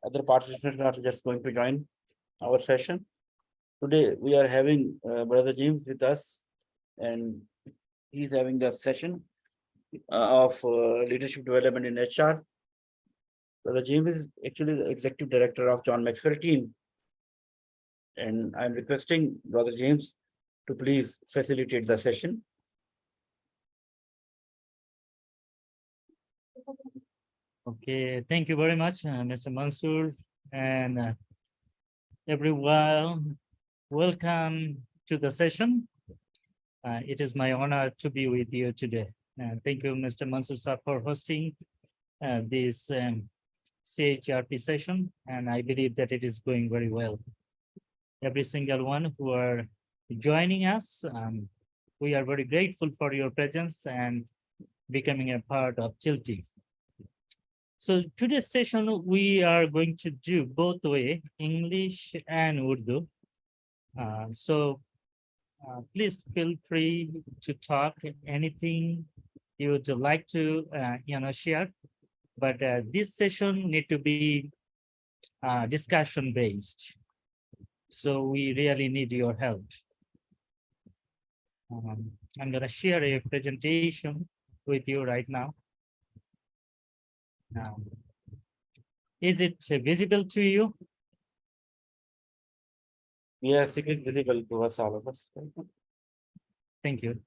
other participants are just going to join our session. Today we are having Brother James with us, and he's having the session of leadership development in HR. Brother James is actually the executive director of John Maxwell team, and I'm requesting Brother James to please facilitate the session. Okay, thank you very much, Mr. Mansoor, and everyone. Welcome to the session. It is my honor to be with you today. Thank you, Mr. Mansoor, sir, for hosting this CHRP session, and I believe that it is going very well. Every single one who are joining us, we are very grateful for your presence and becoming a part of CHRP. So today's session, we are going to do both way, English and Urdu. Please feel free to talk anything you would like to share. But this session need to be discussion based. So we really need your help. I'm going to share a presentation with you right now. Is it visible to you? Yes, it is visible to us, all of us. Thank you.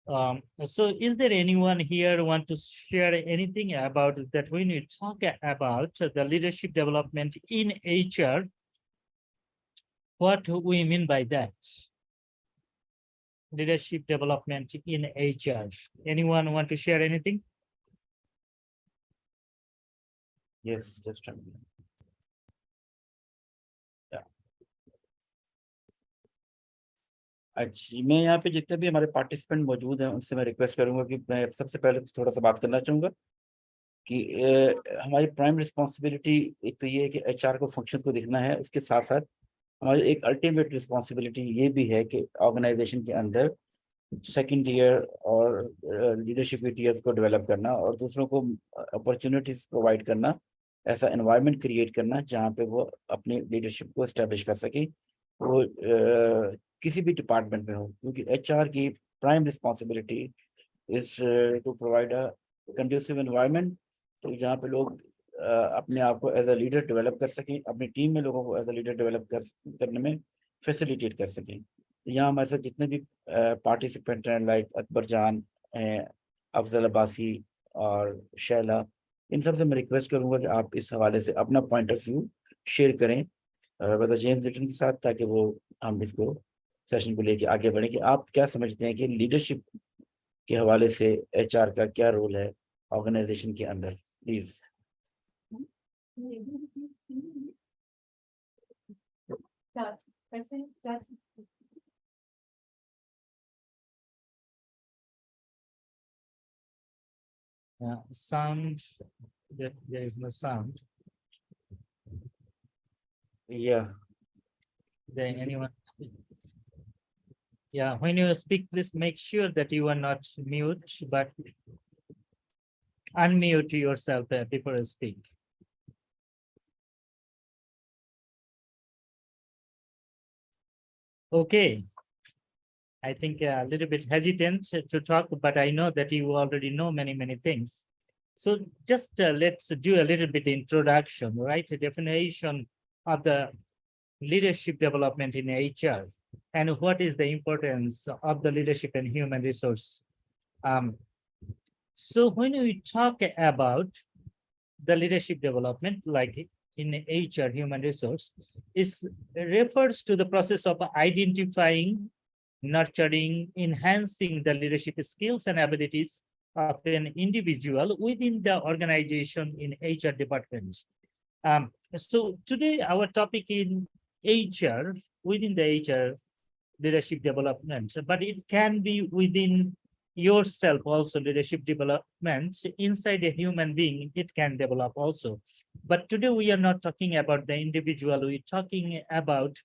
So is there anyone here want to share anything about that when you talk about the leadership development in HR? What do we mean by that? Leadership development in HR. Anyone want to share anything? Yes, just a minute. अच्छा, मैं यहाँ पे जितने भी हमारे participant मौजूद हैं उनसे मैं रिक्वेस्ट करूंगा कि मैं सबसे पहले तो थोड़ा सा बात करना चाहूंगा कि हमारी प्राइम रिस्पॉन्सिबिलिटी एक तो ये है कि एचआर को फंक्शंस को देखना है, उसके साथ साथ हमारी एक अल्टीमेट रिस्पॉन्सिबिलिटी ये भी है कि ऑर्गेनाइजेशन के अंदर सेकंड ईयर और लीडरशिप के टीयर्स को डेवलप करना और दूसरों को अपॉर्चुनिटीज प्रोवाइड करना, ऐसा एनवायरनमेंट क्रिएट करना जहाँ पे वो अपनी लीडरशिप को एस्टेब्लिश कर सके, वो किसी भी डिपार्टमेंट में हो, क्योंकि एचआर की prime responsibility is to provide a conducive environment, तो जहाँ पे लोग अपने आप को एज अ लीडर डेवलप कर सकें, अपनी टीम में लोगों को एज अ लीडर डेवलप करने में फैसिलिटेट कर सकें। तो यहाँ हमारे साथ जितने भी पार्टिसिपेंट हैं लाइक अकबर जान, अफजल अब्बासी और शैला, इन सब से मैं रिक्वेस्ट करूँगा कि आप इस हवाले से अपना पॉइंट ऑफ व्यू शेयर करें ब्रदर जेम्स लिटन के साथ, ताकि वो हम इसको सेशन को लेके आगे बढ़े कि आप क्या समझते हैं कि लीडरशिप के हवाले से एचआर का क्या रोल है ऑर्गेनाइजेशन के अंदर। Please. Sound, there is no sound. Yeah. There anyone? Yeah, when you speak, please make sure that you are not mute, but unmute yourself before you speak. Okay. I think a little bit hesitant to talk, but I know that you already know many things. So just let's do a little bit introduction, right? A definition of the leadership development in HR and what is the importance of the leadership and human resource. So when we talk about the leadership development, like in HR, human resource, refers to the process of identifying, nurturing, enhancing the leadership skills and abilities of an individual within the organization in HR department. So today our topic in HR, within the HR leadership development, but it can be within yourself also, leadership development inside a human being, it can develop also. But today we are not talking about the individual, we're talking about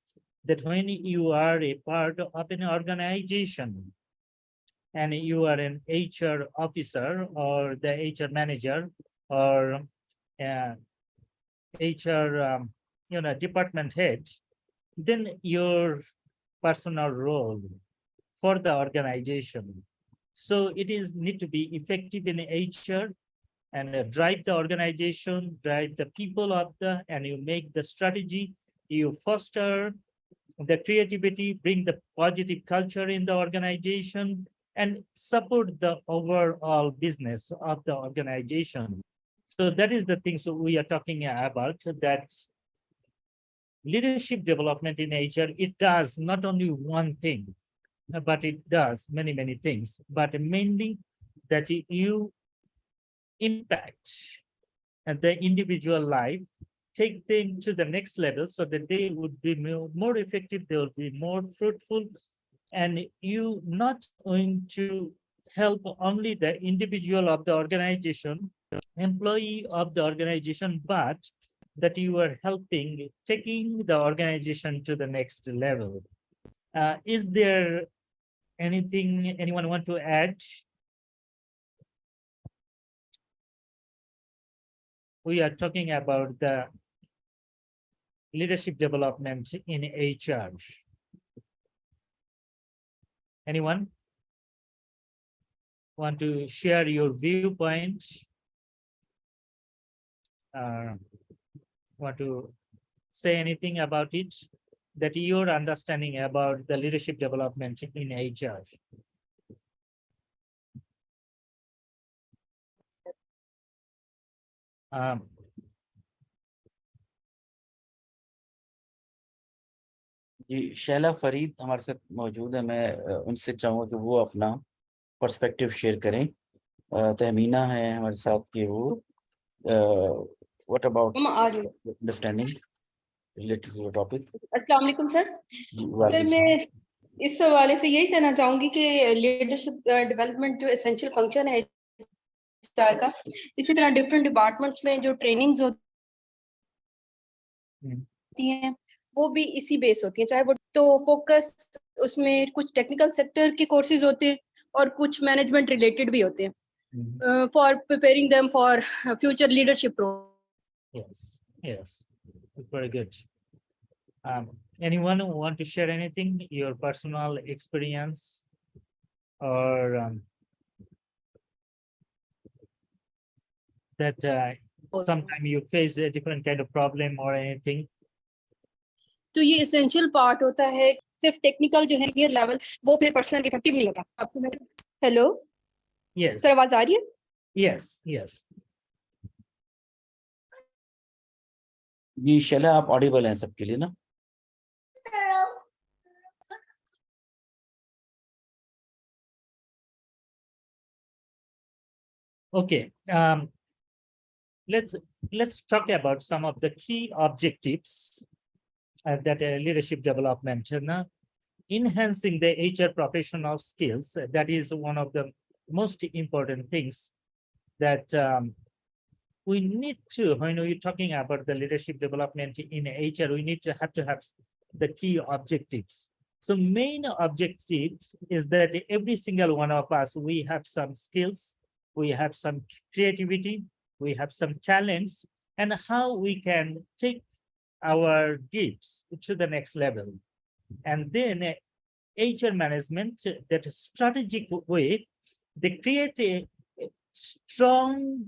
that when you are a part of an organization and you are an HR officer or the HR manager or HR, department head, then your personal role for the organization. So it is need to be effective in HR and drive the organization, drive the people of and you make the strategy, you foster the creativity, bring the positive culture in the organization, and support the overall business of the organization. So that is the things we are talking about, that leadership development in HR, it does not only one thing, but it does many, many things, but mainly that you impact the individual life, take them to the next level so that they would be more effective, they will be more fruitful, and you not going to help only the individual of the organization, employee of the organization, but that you are helping taking the organization to the next level. Is there anything anyone want to add? We are talking about the leadership development in HR. Anyone want to share your viewpoint? Want to say anything about it? That your understanding about the leadership development in HR? जी शैला फरीद हमारे साथ मौजूद है। मैं उनसे चाहूँगा कि वो अपना पर्सपेक्टिव शेयर करें। तहमीना है हमारे साथ कि वो what about understanding related to the topic. अस्सलाम वालेकुम सर। जी सर वालेकुम मैं सलाम। इस हवाले से यही कहना चाहूंगी कि लीडरशिप डेवलपमेंट जो एसेंशियल फंक्शन है HR का, इसी तरह डिफरेंट डिपार्टमेंट्स में जो ट्रेनिंग्स होती हैं वो भी इसी बेस होती हैं, चाहे वो तो फोकस उसमें कुछ टेक्निकल सेक्टर के कोर्सेज होते हैं और कुछ मैनेजमेंट रिलेटेड भी होते हैं for preparing them for future leadership role. Yes, yes, very good. Anyone want to share anything, your personal experience, or that sometime you face a different kind of problem or anything? तो ये essential part होता है, सिर्फ technical जो है clear level वो फिर personal effective नहीं होता। आपको मैं हेलो Yes. सर आवाज आ रही है? Yes, yes. जी शैला आप ऑडिबल हैं सबके लिए ना? Okay. Let's talk about some of the key objectives that leadership development, enhancing the HR professional skills. That is one of the most important things that we need to, when we're talking about the leadership development in HR, we need to have the key objectives. So main objectives is that every single one of us, we have some skills, we have some creativity, we have some talents, and how we can take our gifts to the next level. And then HR management, that strategic way, they create a strong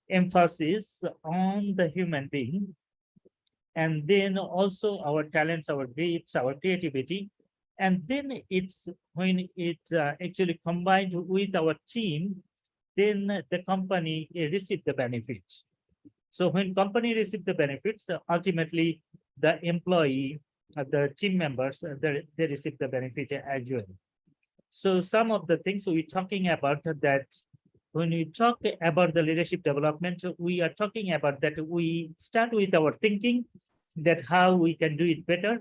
emphasis on the human being, and then also our talents, our gifts, our creativity, and then it's when it's actually combined with our team, then the company receive the benefits. So when company receive the benefits, ultimately the employee, the team members, they receive the benefit as well. So some of the things we're talking about that when we talk about the leadership development, we are talking about that we start with our thinking, that how we can do it better.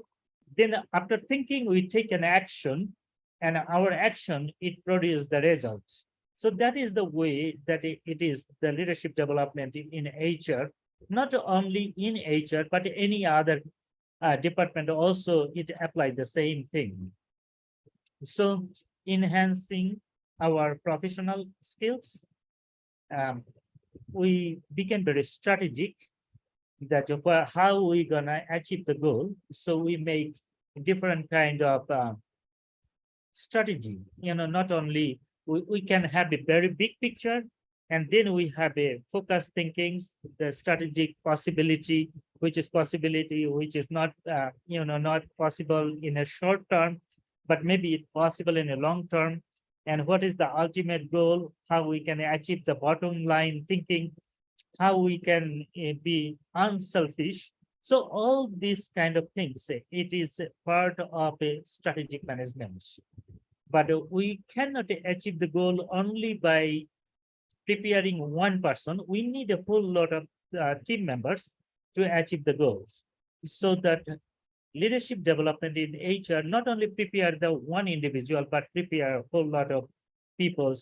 Then after thinking, we take an action, and our action, it produces the results. So that is the way that it is the leadership development in HR, not only in HR, but any other department also, it applies the same thing. So enhancing our professional skills, we became very strategic that how we gonna achieve the goal. So we make different kind of strategy. Not only we can have a very big picture, and then we have a focused thinking, the strategic possibility, which is not not possible in a short term, but maybe it's possible in a long term. And what is the ultimate goal? How we can achieve the bottom line thinking? How we can be unselfish? So all these kind of things, it is a part of a strategic management. But we cannot achieve the goal only by preparing one person. We need a whole lot of team members to achieve the goals. So that leadership development in HR not only prepare the one individual, but prepare a whole lot of people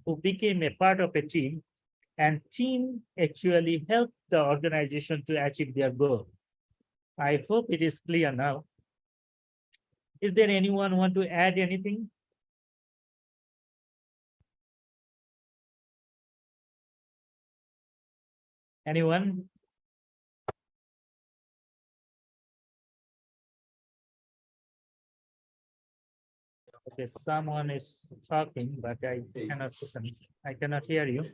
who became a part of a team, and team actually help the organization to achieve their goal. I hope it is clear now. Is there anyone want to add anything? Anyone? Okay, someone is talking, but I cannot listen. I cannot hear you.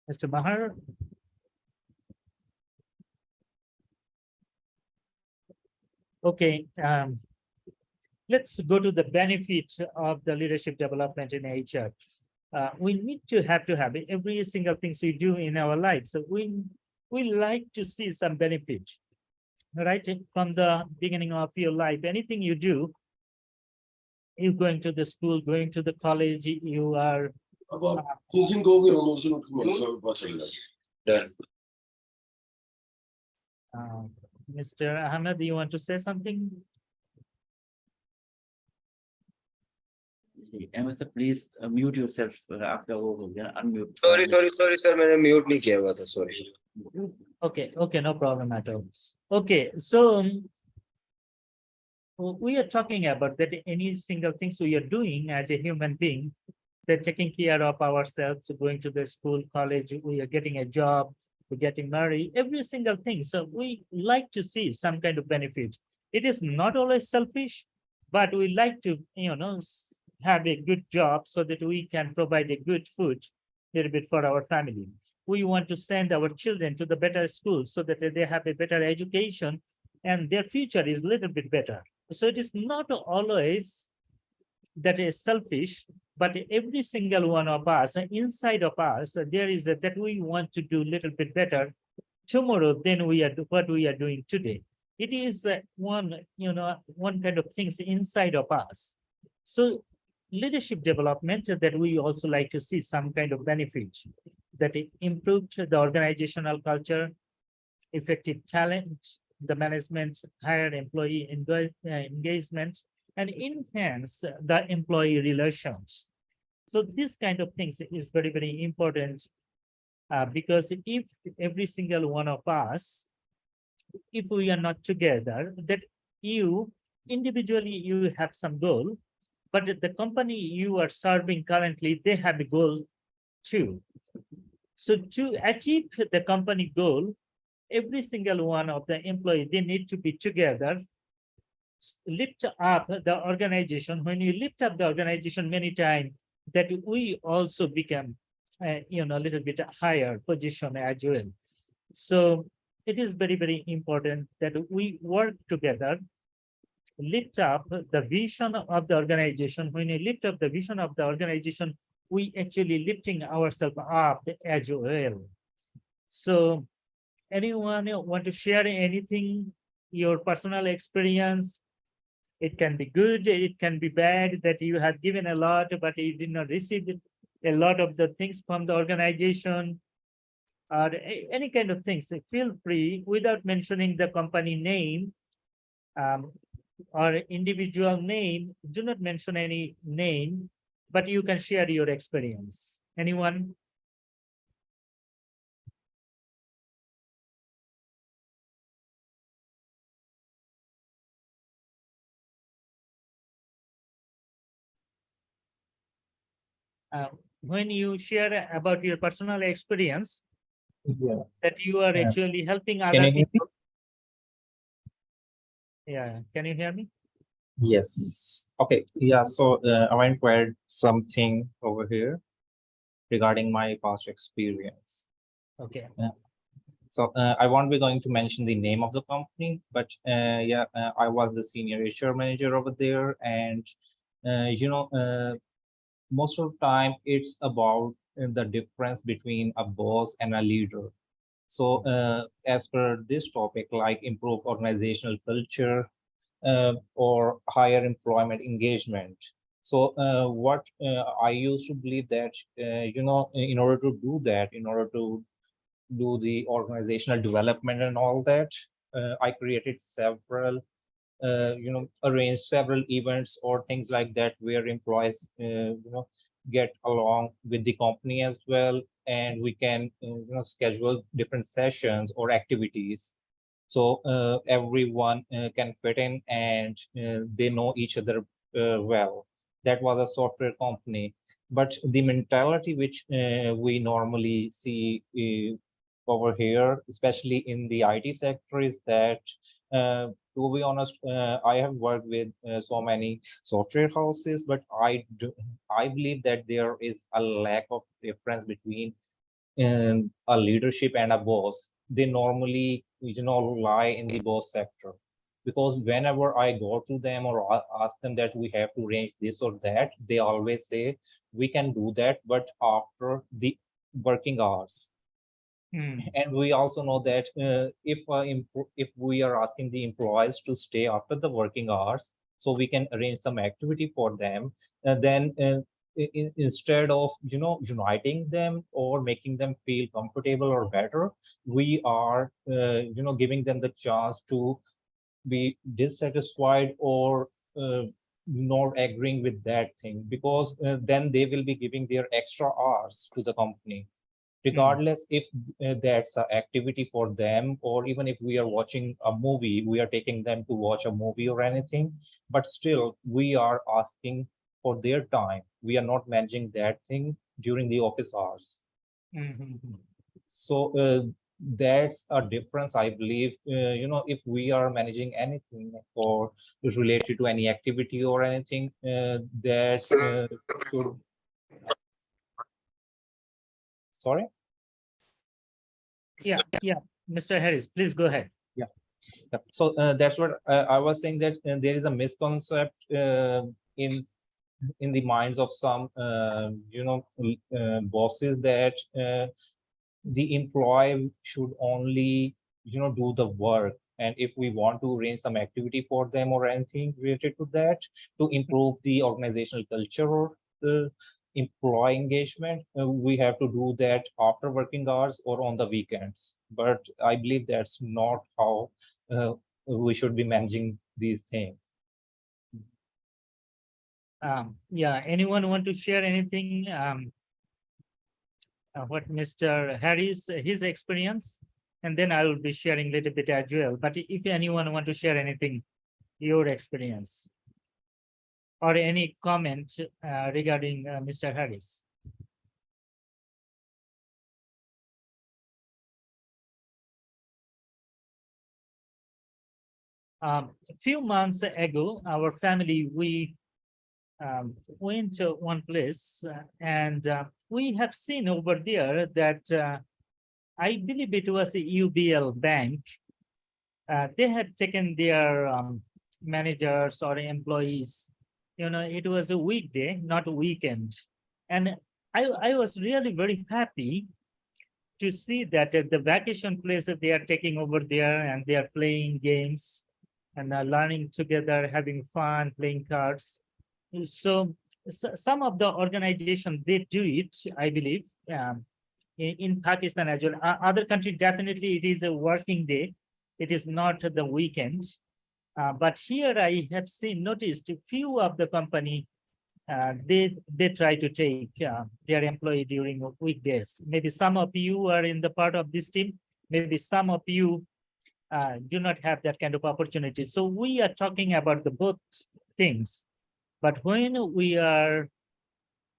Mr. Bahar? Okay, let's go to the benefits of the leadership development in HR. We need to have every single things we do in our life. So we like to see some benefit, right? From the beginning of your life, anything you do, you going to the school, going to the college, you are. Mr. Ahmed, do you want to say something? MS, please mute yourself. आपका वो हो गया unmute. Sorry, sir. मैंने mute नहीं किया हुआ था. Sorry. Okay, no problem at all. Okay, so we are talking about that any single things we are doing as a human being, that taking care of ourselves, going to the school, college, we are getting a job, we're getting married, every single thing. So we like to see some kind of benefit. It is not always selfish, but we like to, have a good job so that we can provide a good food a little bit for our family. We want to send our children to the better schools so that they have a better education and their future is a little bit better. So it is not always that is selfish, but every single one of us, inside of us, there is that we want to do a little bit better tomorrow than what we are doing today. It is one kind of things inside of us. So leadership development that we also like to see some kind of benefit, that it improved the organizational culture, effective talent, the management, higher employee engagement, and enhance the employee relations. So this kind of things is very, very important because if every single one of us, if we are not together, that you individually, you have some goal, but the company you are serving currently, they have a goal too. So to achieve the company goal, every single one of the employees, they need to be together, lift up the organization. When you lift up the organization many times, that we also become, a little bit higher position as well. So it is very, very important that we work together, lift up the vision of the organization. When you lift up the vision of the organization, we actually lifting ourselves up as well. So anyone want to share anything, your personal experience? It can be good, it can be bad, that you have given a lot, but you did not receive a lot of the things from the organization, or any kind of things. Feel free, without mentioning the company name or individual name, do not mention any name, but you can share your experience. Anyone? when you share about your personal experience Yeah. that you are Yeah. actually helping Can other you hear me? people. Yeah, can you hear me? Yes. Okay. Yeah. So I want to add something over here regarding my past experience. Okay. So I won't be going to mention the name of the company, but yeah, I was the senior HR manager over there, and most of the time it's about the difference between a boss and a leader. So as per this topic, like improve organizational culture or higher employment engagement. So what I used to believe that in order to do that, in order to do the organizational development and all that, I created several arranged several events or things like that where employees get along with the company as well, and we can schedule different sessions or activities, so everyone can fit in, and they know each other well. That was a software company, but the mentality which we normally see over here, especially in the IT sector, is that to be honest, I have worked with so many software houses, but I believe that there is a lack of difference between a leadership and a boss. They normally lie in the boss sector, because whenever I go to them or ask them that we have to arrange this or that, they always say we can do that, but after the working hours. And we also know that if we are asking the employees to stay after the working hours, so we can arrange some activity for them, then instead of uniting them or making them feel comfortable or better, we are giving them the chance to be dissatisfied or not agreeing with that thing, because then they will be giving their extra hours to the company, regardless if that's an activity for them, or even if we are watching a movie, we are taking them to watch a movie or anything, but still we are asking for their time. We are not managing that thing during the office hours. So that's a difference, I believe. If we are managing anything or is related to any activity or anything, that should. Sorry. Yeah, Mr. Harris, please go ahead. Yeah. So that's what I was saying, that there is a misconcept in the minds of some bosses, that the employee should only do the work, and if we want to arrange some activity for them or anything related to that to improve the organizational culture or employee engagement, we have to do that after working hours or on the weekends. But I believe that's not how we should be managing these things. Yeah, anyone want to share anything? What Mr. Harris, his experience, and then I will be sharing a little bit as well. But if anyone want to share anything, your experience or any comment regarding Mr. Harris. A few months ago, our family, we went to one place and we have seen over there that I believe it was a UBL bank. They had taken their managers or employees. It was a weekday, not a weekend. And I was really very happy to see that at the vacation place that they are taking over there and they are playing games and learning together, having fun, playing cards. So some of the organizations, they do it, I believe, in Pakistan as well. Other country, definitely it is a working day. It is not the weekend. But here I have noticed a few of the company, they try to take their employee during weekdays. Maybe some of you are in the part of this team. Maybe some of you do not have that kind of opportunity. So we are talking about the both things. But when we are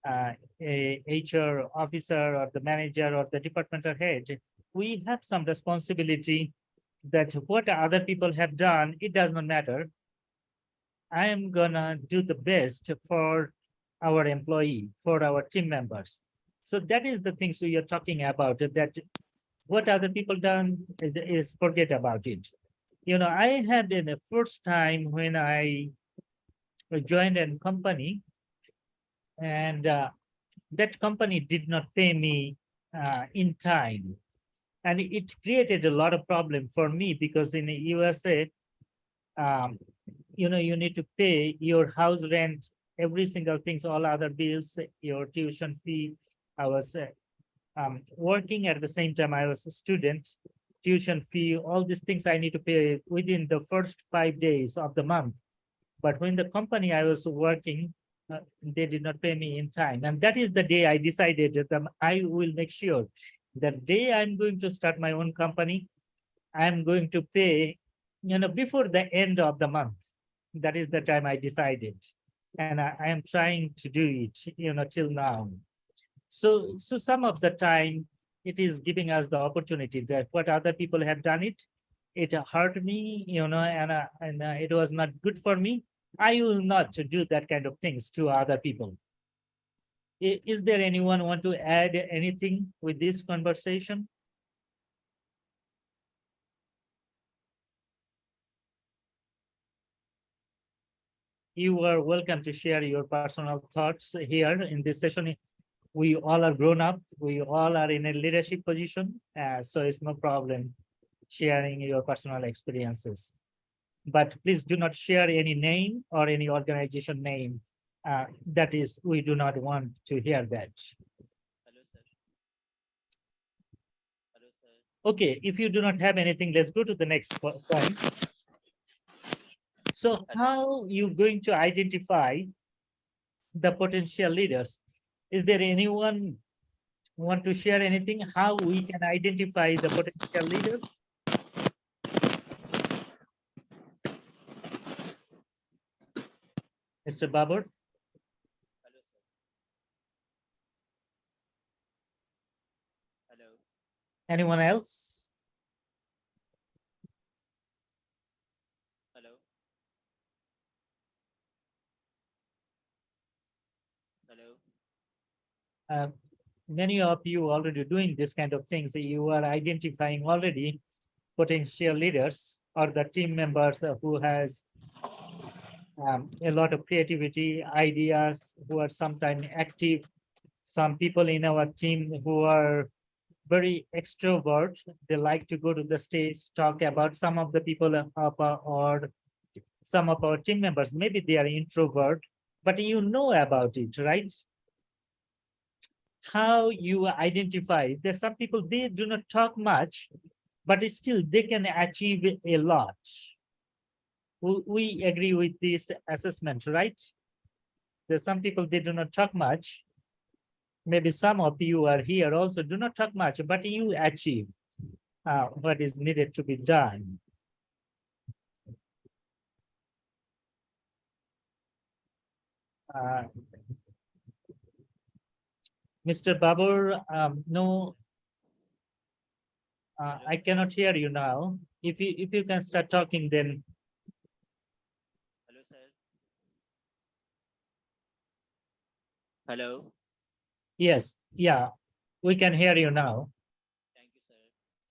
a HR officer or the manager or the departmental head, we have some responsibility that what other people have done, it does not matter. I am gonna do the best for our employee, for our team members. So that is the things we are talking about, that what other people done is forget about it. You know, I had in the first time when I joined a company, and that company did not pay me in time. And it created a lot of problem for me because in the USA, you know, you need to pay your house rent, every single things, all other bills, your tuition fee. I was working at the same time I was a student, tuition fee, all these things I need to pay within the first 5 days of the month. But when the company I was working, they did not pay me in time. And that is the day I decided that I will make sure the day I'm going to start my own company, I'm going to pay, you know, before the end of the month. That is the time I decided. And I am trying to do it, you know, till now. So some of the time it is giving us the opportunity that what other people have done it hurt me, you know, and it was not good for me. I will not do that kind of things to other people. Is there anyone want to add anything with this conversation? You are welcome to share your personal thoughts here in this session. We all are grown up. We all are in a leadership position. So it's no problem sharing your personal experiences. But please do not share any name or any organization name. That is, we do not want to hear that. Hello, sir. Hello, sir. Okay, if you do not have anything, let's go to the next point. So how you going to identify the potential leaders? Is there anyone want to share anything? How we can identify the potential leaders? Mr. Babur? Hello, sir. Hello. Anyone else? Hello. Hello. Many of you already doing this kind of things. You are identifying already potential leaders or the team members who has a lot of creativity, ideas, who are sometimes active. Some people in our team who are very extrovert, they like to go to the stage, talk about some of the people or some of our team members. Maybe they are introvert, but you know about it, right? How you identify there's some people they do not talk much, but still they can achieve a lot. We agree with this assessment, right? There's some people they do not talk much. Maybe some of you are here also do not talk much, but you achieve what is needed to be done. Mr. Babur, no, I cannot hear you now. If you can start talking, then. Hello, sir. Hello. Yes, yeah, we can hear you now. Thank you, sir.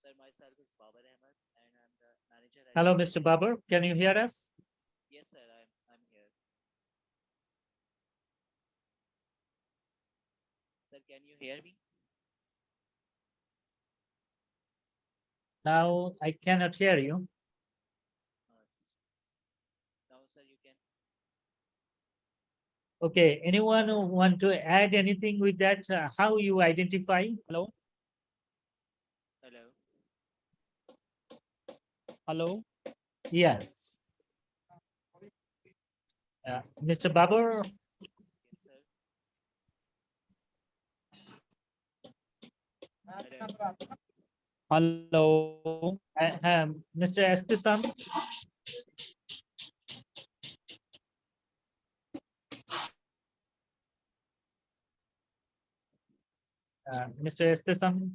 Sir, myself is Babar Ahmed, and I'm the manager at. Hello, Mr. Babur, can you hear us? Yes, sir. I'm here. Sir, can you hear me? Now I cannot hear you. Now, sir, you can. Okay, anyone who want to add anything with that? How you identify? Hello? Hello. Hello. Yes. Mr. Babur, Yes, sir. Hello. Hello. Mr. Estisam, Mr. Estesam,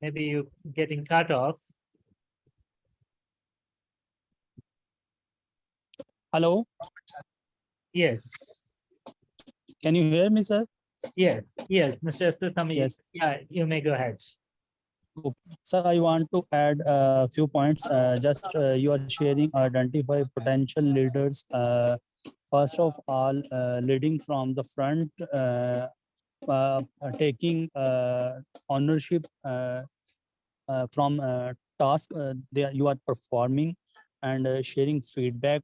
maybe you getting cut off. Hello, Yes, can you hear me, sir? yes, Mr. Estesam, Yes. yeah, you may go ahead. Sir, I want to add a few points. Just you are sharing identify potential leaders. First of all, leading from the front, taking ownership from task you are performing, and sharing feedback,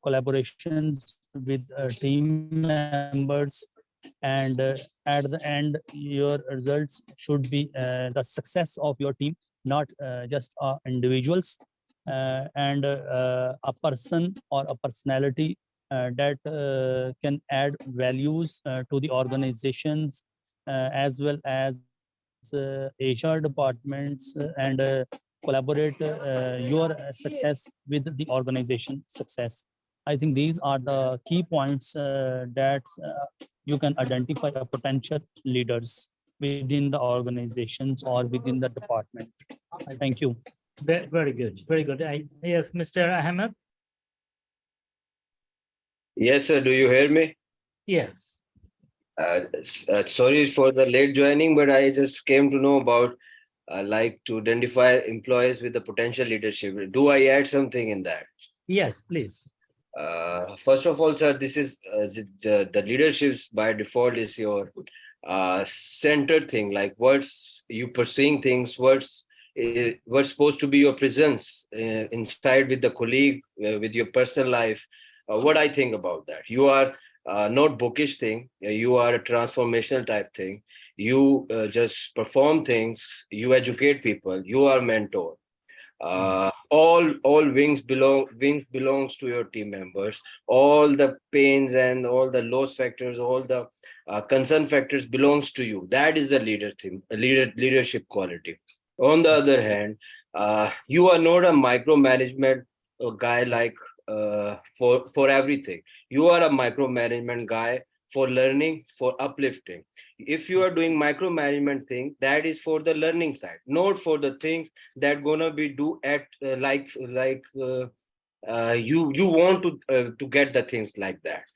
collaborations with team members, and at the end your results should be the success of your team, not just individuals, and a person or a personality that can add values to the organizations, as well as HR departments, and collaborate your success with the organization success. I think these are the key points that you can identify a potential leaders within the organizations or within the department. Thank you. Very good, very good. Yes, Mr. Ahmed. Yes, sir. Do you hear me? Yes. Sorry for the late joining, but I just came to know about like to identify employees with the potential leadership. Do I add something in that? Yes, please. First of all, sir, this is the leaderships by default is your centered thing. Like what's you pursuing things, what's supposed to be your presence inside with the colleague, with your personal life. What I think about that, you are not bookish thing. You are a transformational type thing. You just perform things. You educate people. You are mentor. All wings belongs to your team members. All the pains and all the loss factors, all the concern factors belongs to you. That is the leadership quality. On the other hand, you are not a micromanagement guy like for everything. You are a micromanagement guy for learning, for uplifting. If you are doing micromanagement thing, that is for the learning side, not for the things that gonna be do at you want to get the things like that.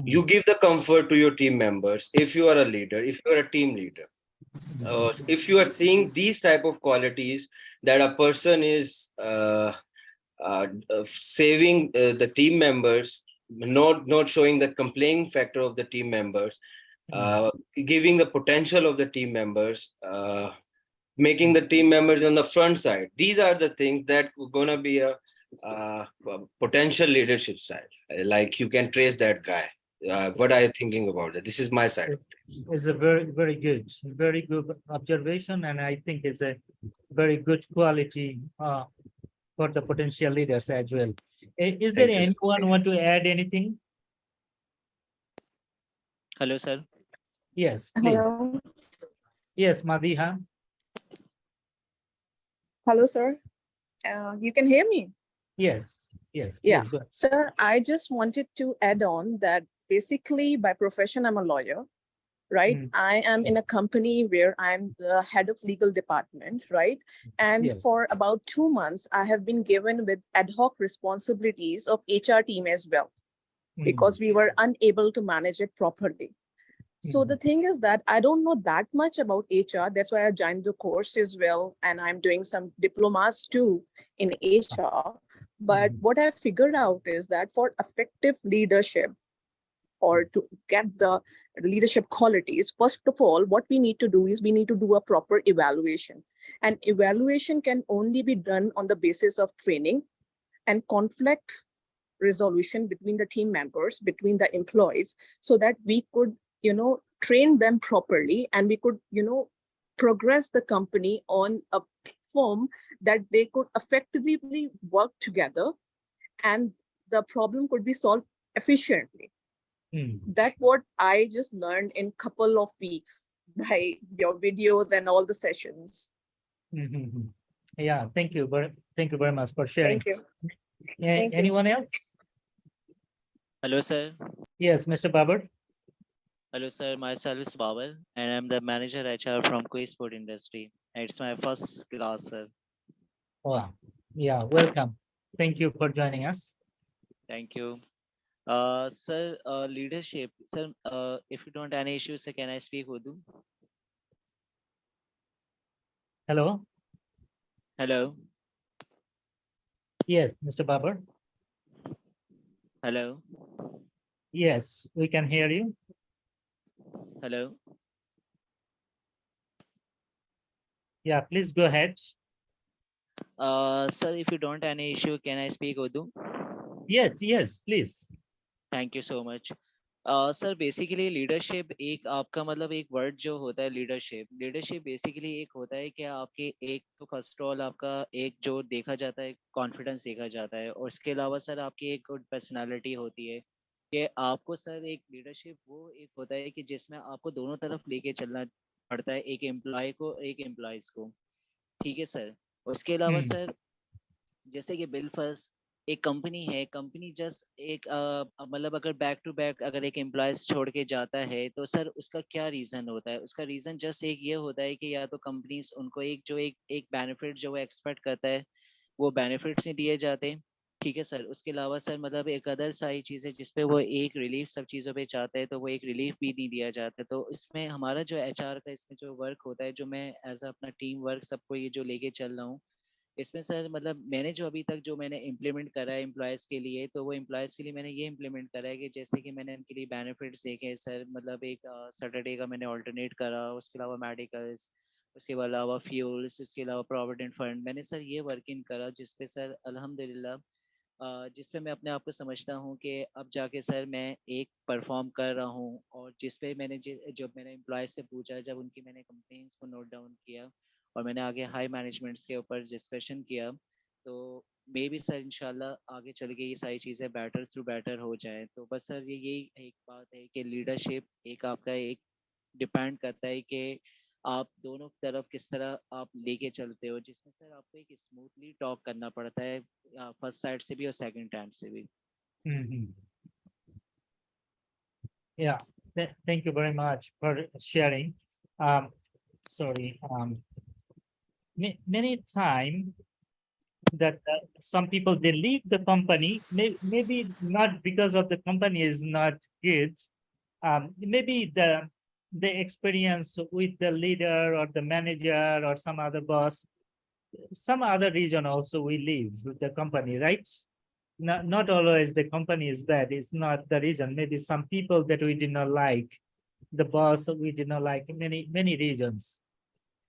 You give the comfort to your team members. If you are a leader, if you are a team leader, if you are seeing these type of qualities, that a person is saving the team members, not showing the complaining factor of the team members, giving the potential of the team members, making the team members on the front side. These are the things that are going to be a potential leadership side. Like you can trace that guy. What are you thinking about that? This is my side. It's a very good observation, and I think it's a very good quality for the potential leaders as well. Is there anyone want to add anything? Hello, sir. Yes, please. Hello. Yes, Madiha. Hello, sir. You can hear me? Yes, Yeah. please go ahead. Sir, I just wanted to add on that basically by profession, I'm a lawyer, right? I am in a company where I'm the head of legal department, right? And Yes. for about 2 months, I have been given with ad hoc responsibilities of HR team as well, because we were unable to manage it properly. So the thing is that I don't know that much about HR. That's why I joined the course as well. And I'm doing some diplomas too in HR. But what I figured out is that for effective leadership, or to get the leadership qualities, first of all, what we need to do is we need to do a proper evaluation. And evaluation can only be done on the basis of training and conflict resolution between the team members, between the employees, so that we could, train them properly, and we could, progress the company on a form that they could effectively work together and the problem could be solved efficiently. That's what I just learned in couple of weeks by your videos and all the sessions. Yeah, thank you very much for sharing. Thank you. Anyone else? Hello, sir. Yes, Mr. Babar. Hello, sir. Myself is Bawal, and I'm the manager HR from Quiz Food Industry. It's my first class, sir. Wow. Yeah, welcome. Thank you for joining us. Thank you. Sir, leadership. Sir, if you don't have any issues, sir, can I speak Urdu? Hello. Hello. Yes, Mr. Babar. Hello. Yes, we can hear you. Hello. Yeah, please go ahead. Sir, if you don't have any issue, can I speak Urdu? Yes, please. Thank you so much sir basically leadership एक आपका मतलब एक word जो होता है leadership basically एक होता है कि आपके एक तो फर्स्ट ऑल आपका एक जो देखा जाता है कॉन्फिडेंस देखा जाता है और उसके अलावा सर आपकी एक गुड पर्सनालिटी होती है कि आपको सर एक लीडरशिप वो एक होता है कि जिसमें आपको दोनों तरफ लेके चलना पड़ता है एक एम्प्लॉय को एक एम्प्लॉयज को ठीक है सर उसके अलावा सर जैसे कि बिल फर्स्ट एक कंपनी है कंपनी जस्ट एक मतलब अगर बैक टू बैक अगर एक एम्प्लॉयज छोड़ के जाता है तो सर उसका क्या रीजन होता है उसका रीजन जस्ट एक ये होता है कि या तो कंपनीज उनको एक जो एक बेनिफिट जो वो एक्सपेक्ट करता है वो बेनिफिट्स नहीं दिए जाते ठीक है सर उसके अलावा सर मतलब एक अदर सारी चीज़ें जिसपे वो एक रिलीफ सब चीज़ों पे चाहते हैं तो वो एक रिलीफ भी नहीं दिया जाता तो इसमें हमारा जो एचआर का इसमें जो वर्क होता है जो मैं एज अपना टीम वर्क सबको ये जो लेके चल रहा हूँ इसमें सर मतलब मैंने जो अभी तक जो मैंने इम्प्लीमेंट करा है एम्प्लॉयज़ के लिए तो वो एम्प्लॉयज़ के लिए मैंने ये इम्प्लीमेंट करा है कि जैसे कि मैंने उनके लिए बेनिफिट्स देखे सर मतलब एक सैटरडे का मैंने ऑल्टरनेट करा उसके अलावा मेडिकल्स उसके अलावा फ्यूल्स उसके अलावा प्रोविडेंट फंड मैंने सर ये वर्किंग करा जिसपे सर अल्हम्दुलिल्लाह जिसपे मैं अपने आप को समझता हूँ कि अब जाके सर मैं एक परफॉर्म कर रहा हूँ और जिसपे मैंने जब मैंने एम्प्लॉय से पूछा जब उनकी मैंने कंप्लेंट्स को नोट डाउन किया और मैंने आगे हाई मैनेजमेंट्स के ऊपर डिस्कशन किया तो मे भी सर इंशाल्लाह आगे चल के ये सारी चीज़ें बेटर थ्रू बेटर हो जाए तो बस सर ये यही एक बात है कि लीडरशिप एक आपका एक डिपेंड करता है कि आप दोनों तरफ किस तरह आप लेके चलते हो जिसमें सर आपको एक स्मूथली टॉक करना पड़ता है फर्स्ट साइड से भी और सेकंड टाइम से भी Yeah, thank you very much for sharing. Sorry, many times that some people they leave the company, maybe not because of the company is not good. Maybe the experience with the leader or the manager or some other boss, some other reason also we leave the company, right? Not always the company is bad. It's not the reason. Maybe some people that we did not like, the boss we did not like, many reasons.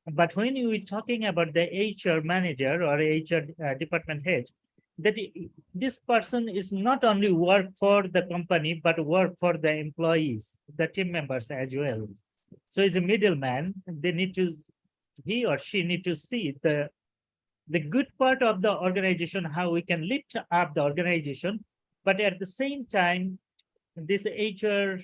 But when we're talking about the HR manager or HR department head, that this person is not only work for the company, but work for the employees, the team members as well. So it's a middleman. They need to, he or she need to see the good part of the organization, how we can lift up the organization, but at the same time, this HR,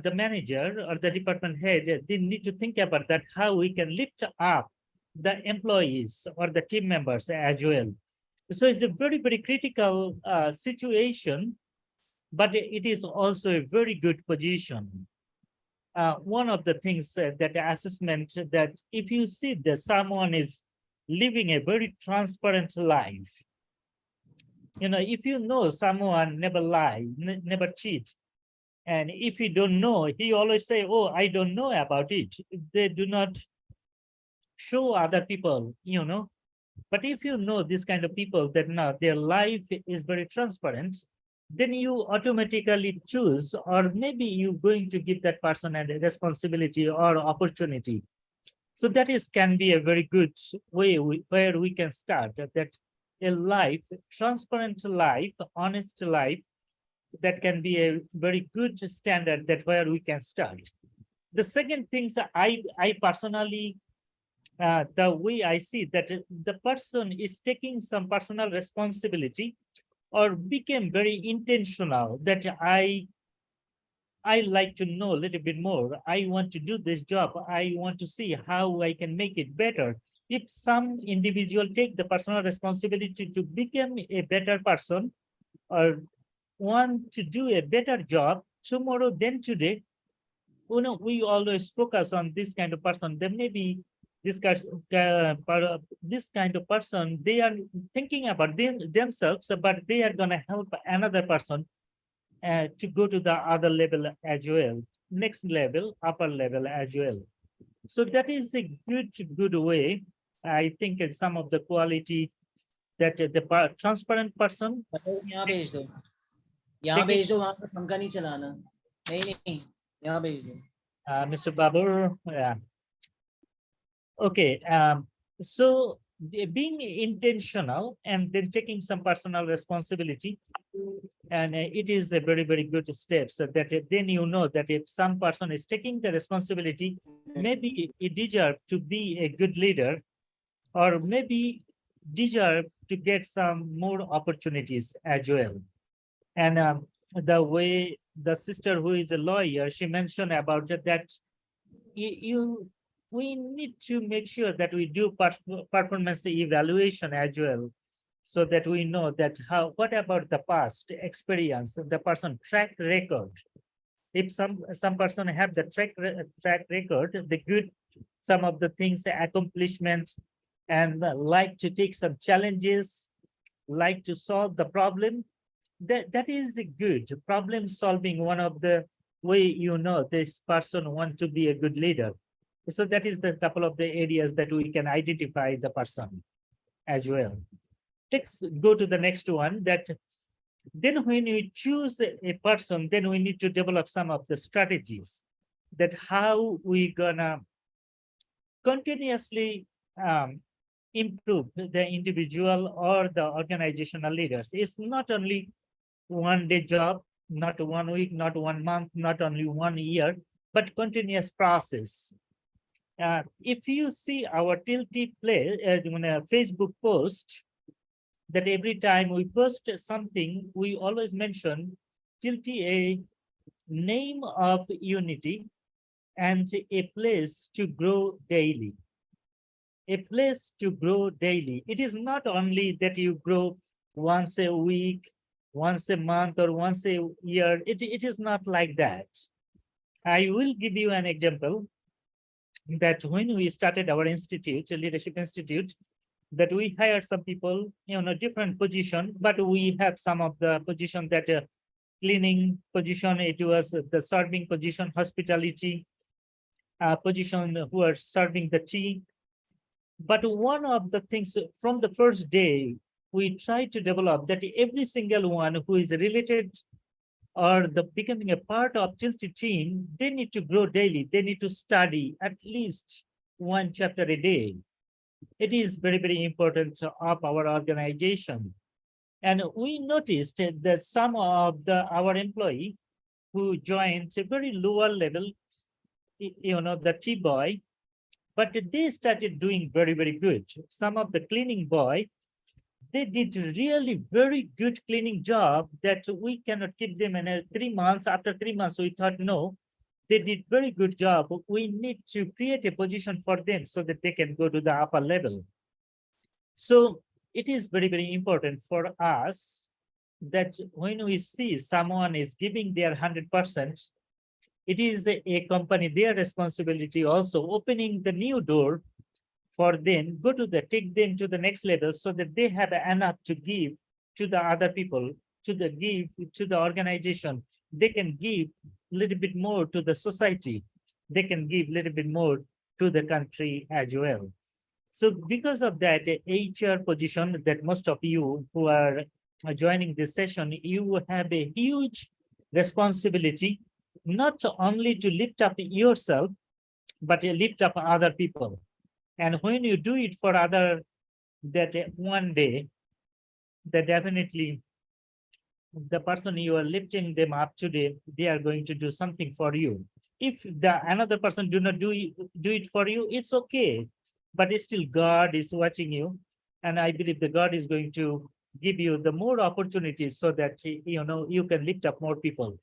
the manager or the department head, they need to think about that, how we can lift up the employees or the team members as well. So it's a very, very critical situation, but it is also a very good position. One of the things that assessment that if you see that someone is living a very transparent life, if you know someone never lie, never cheat, and if you don't know, he always say, oh, I don't know about it. They do not show other people, But if you know this kind of people that now their life is very transparent, then you automatically choose, or maybe you're going to give that person a responsibility or opportunity. So that can be a very good way where we can start that a life, transparent life, honest life, that can be a very good standard that where we can start. The second things I personally, the way I see that the person is taking some personal responsibility or became very intentional that I like to know a little bit more. I want to do this job. I want to see how I can make it better. If some individual take the personal responsibility to become a better person or want to do a better job tomorrow than today, we always focus on this kind of person. There may be this this kind of person, they are thinking about themselves, but they are going to help another person to go to the other level as well, next level, upper level as well. So that is a good way. I think some of the quality that the transparent person. यहाँ भेज दो, यहाँ भेज दो, वहाँ पर पंखा नहीं चलाना, नहीं, यहाँ भेज दो. Mr. Babur, yeah. Okay, so being intentional and then taking some personal responsibility, and it is a very, very good step. So that then you know that if some person is taking the responsibility, maybe it deserves to be a good leader, or maybe deserve to get some more opportunities as well. And the way the sister who is a lawyer, she mentioned about that we need to make sure that we do performance evaluation as well, so that we know that what about the past experience, the person track record. If some person have the track record, the good, some of the things, accomplishments, and like to take some challenges, like to solve the problem, that is a good problem solving. One of the way you know this person want to be a good leader. So that is the couple of the areas that we can identify the person as well. Let's go to the next one. That then when you choose a person, then we need to develop some of the strategies that how we gonna continuously improve the individual or the organizational leaders. It's not only one day job, not 1 week, not 1 month, not only 1 year, but continuous process. If you see our Tilty play on a Facebook post, that every time we post something, we always mention Tilty, a name of unity and a place to grow daily. A place to grow daily. It is not only that you grow once a week, once a month, or once a year. It is not like that. I will give you an example that when we started our institute, Leadership Institute, that we hired some people, different position, but we have some of the position that cleaning position, it was the serving position, hospitality position who are serving the tea. But one of the things from the first day, we try to develop that every single one who is related or becoming a part of Tilty team, they need to grow daily. They need to study at least 1 chapter a day. It is very, very important of our organization. And we noticed that some of our employee who joined a very lower level, the tea boy, but they started doing very, very good. Some of the cleaning boy, they did really very good cleaning job that we cannot keep them in 3 months. After 3 months, we thought, no, they did very good job. We need to create a position for them so that they can go to the upper level. So it is very, very important for us that when we see someone is giving their 100%, it is a company, their responsibility also opening the new door for them, take them to the next level so that they have enough to give to the other people, to the organization. They can give a little bit more to the society. They can give a little bit more to the country as well. So because of that HR position that most of you who are joining this session, you have a huge responsibility, not only to lift up yourself, but lift up other people. And when you do it for other, that one day, that definitely the person you are lifting them up today, they are going to do something for you. If another person do not do it for you, it's okay. But still God is watching you. And I believe the God is going to give you the more opportunities so that, you can lift up more people.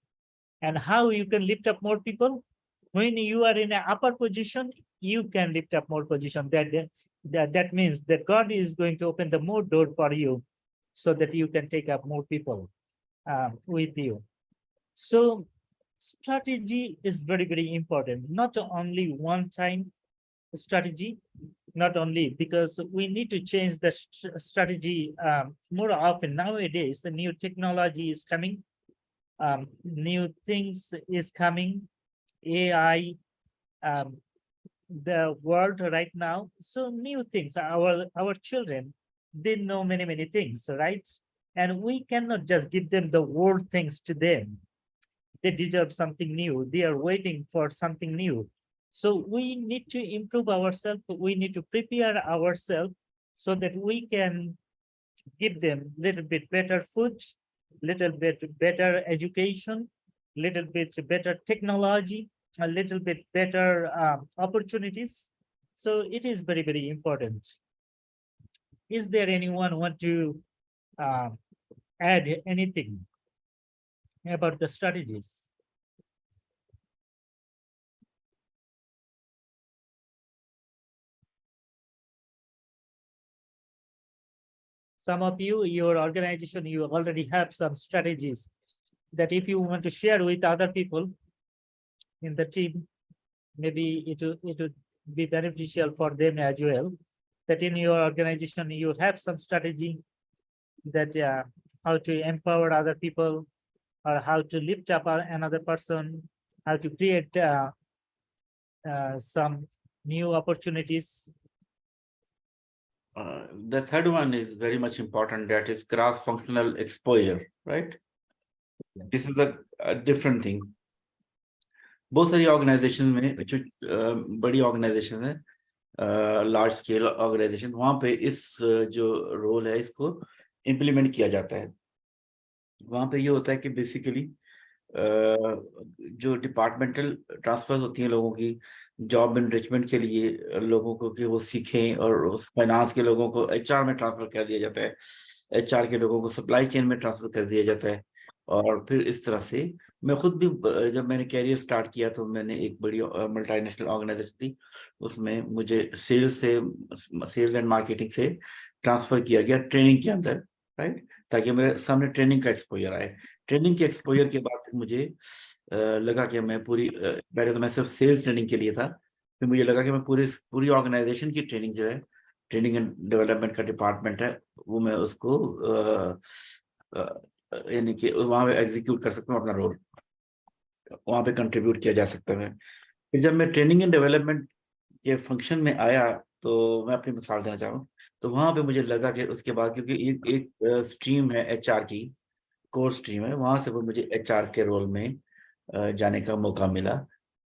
And how you can lift up more people? When you are in an upper position, you can lift up more position. That means that God is going to open the more door for you so that you can take up more people with you. So strategy is very, very important. Not only one time strategy, not only because we need to change the strategy more often. Nowadays, the new technology is coming, new things is coming, AI, the world right now. So new things, our children, they know many, many things, right? And we cannot just give them the old things to them. They deserve something new. They are waiting for something new. So we need to improve ourselves. We need to prepare ourselves so that we can give them little bit better food, little bit better education, little bit better technology, a little bit better opportunities. So it is very, very important. Is there anyone want to add anything about the strategies? Some of you, your organization, you already have some strategies that if you want to share with other people in the team, maybe it would be beneficial for them as well. That in your organization, you have some strategy that how to empower other people or how to lift up another person, how to create some new opportunities. The third one is very much important, that is cross-functional exposure, right? This is a different thing. बहुत सारी organisation में जो बड़ी organisation है, large scale organisation, वहां पे इस जो रोल है इसको इम्प्लीमेंट किया जाता है। वहां पे ये होता है कि बेसिकली जो डिपार्टमेंटल ट्रांसफर होती हैं लोगों की जॉब एनरिचमेंट के लिए, लोगों को कि वो सीखें, और उस फाइनेंस के लोगों को एचआर में ट्रांसफर कर दिया जाता है, एचआर के लोगों को सप्लाई चेन में ट्रांसफर कर दिया जाता है। और फिर इस तरह से मैं खुद भी, जब मैंने कैरियर स्टार्ट किया तो मैंने एक बड़ी मल्टीनेशनल ऑर्गेनाइजेशन थी, उसमें मुझे सेल्स एंड मार्केटिंग से ट्रांसफर किया गया ट्रेनिंग के अंदर, राइट, ताकि मेरे सामने ट्रेनिंग का एक्सपोजर आए। ट्रेनिंग के एक्सपोजर के बाद मुझे लगा कि मैं पहले तो मैं सिर्फ सेल्स ट्रेनिंग के लिए था, फिर मुझे लगा कि मैं पूरी ऑर्गेनाइजेशन की ट्रेनिंग जो है, ट्रेनिंग एंड डेवलपमेंट का डिपार्टमेंट है, वो मैं उसको यानी कि वहां पे एग्जीक्यूट कर सकता हूँ अपना रोल, वहां पे कंट्रीब्यूट किया जा सकता है। फिर जब मैं ट्रेनिंग एंड डेवलपमेंट के फंक्शन में आया, तो मैं अपनी मिसाल देना चाहूँ, तो वहां पे मुझे लगा कि उसके बाद, क्योंकि एक स्ट्रीम है एचआर की, कोर स्ट्रीम है, वहां से वो मुझे एचआर के रोल में जाने का मौका मिला।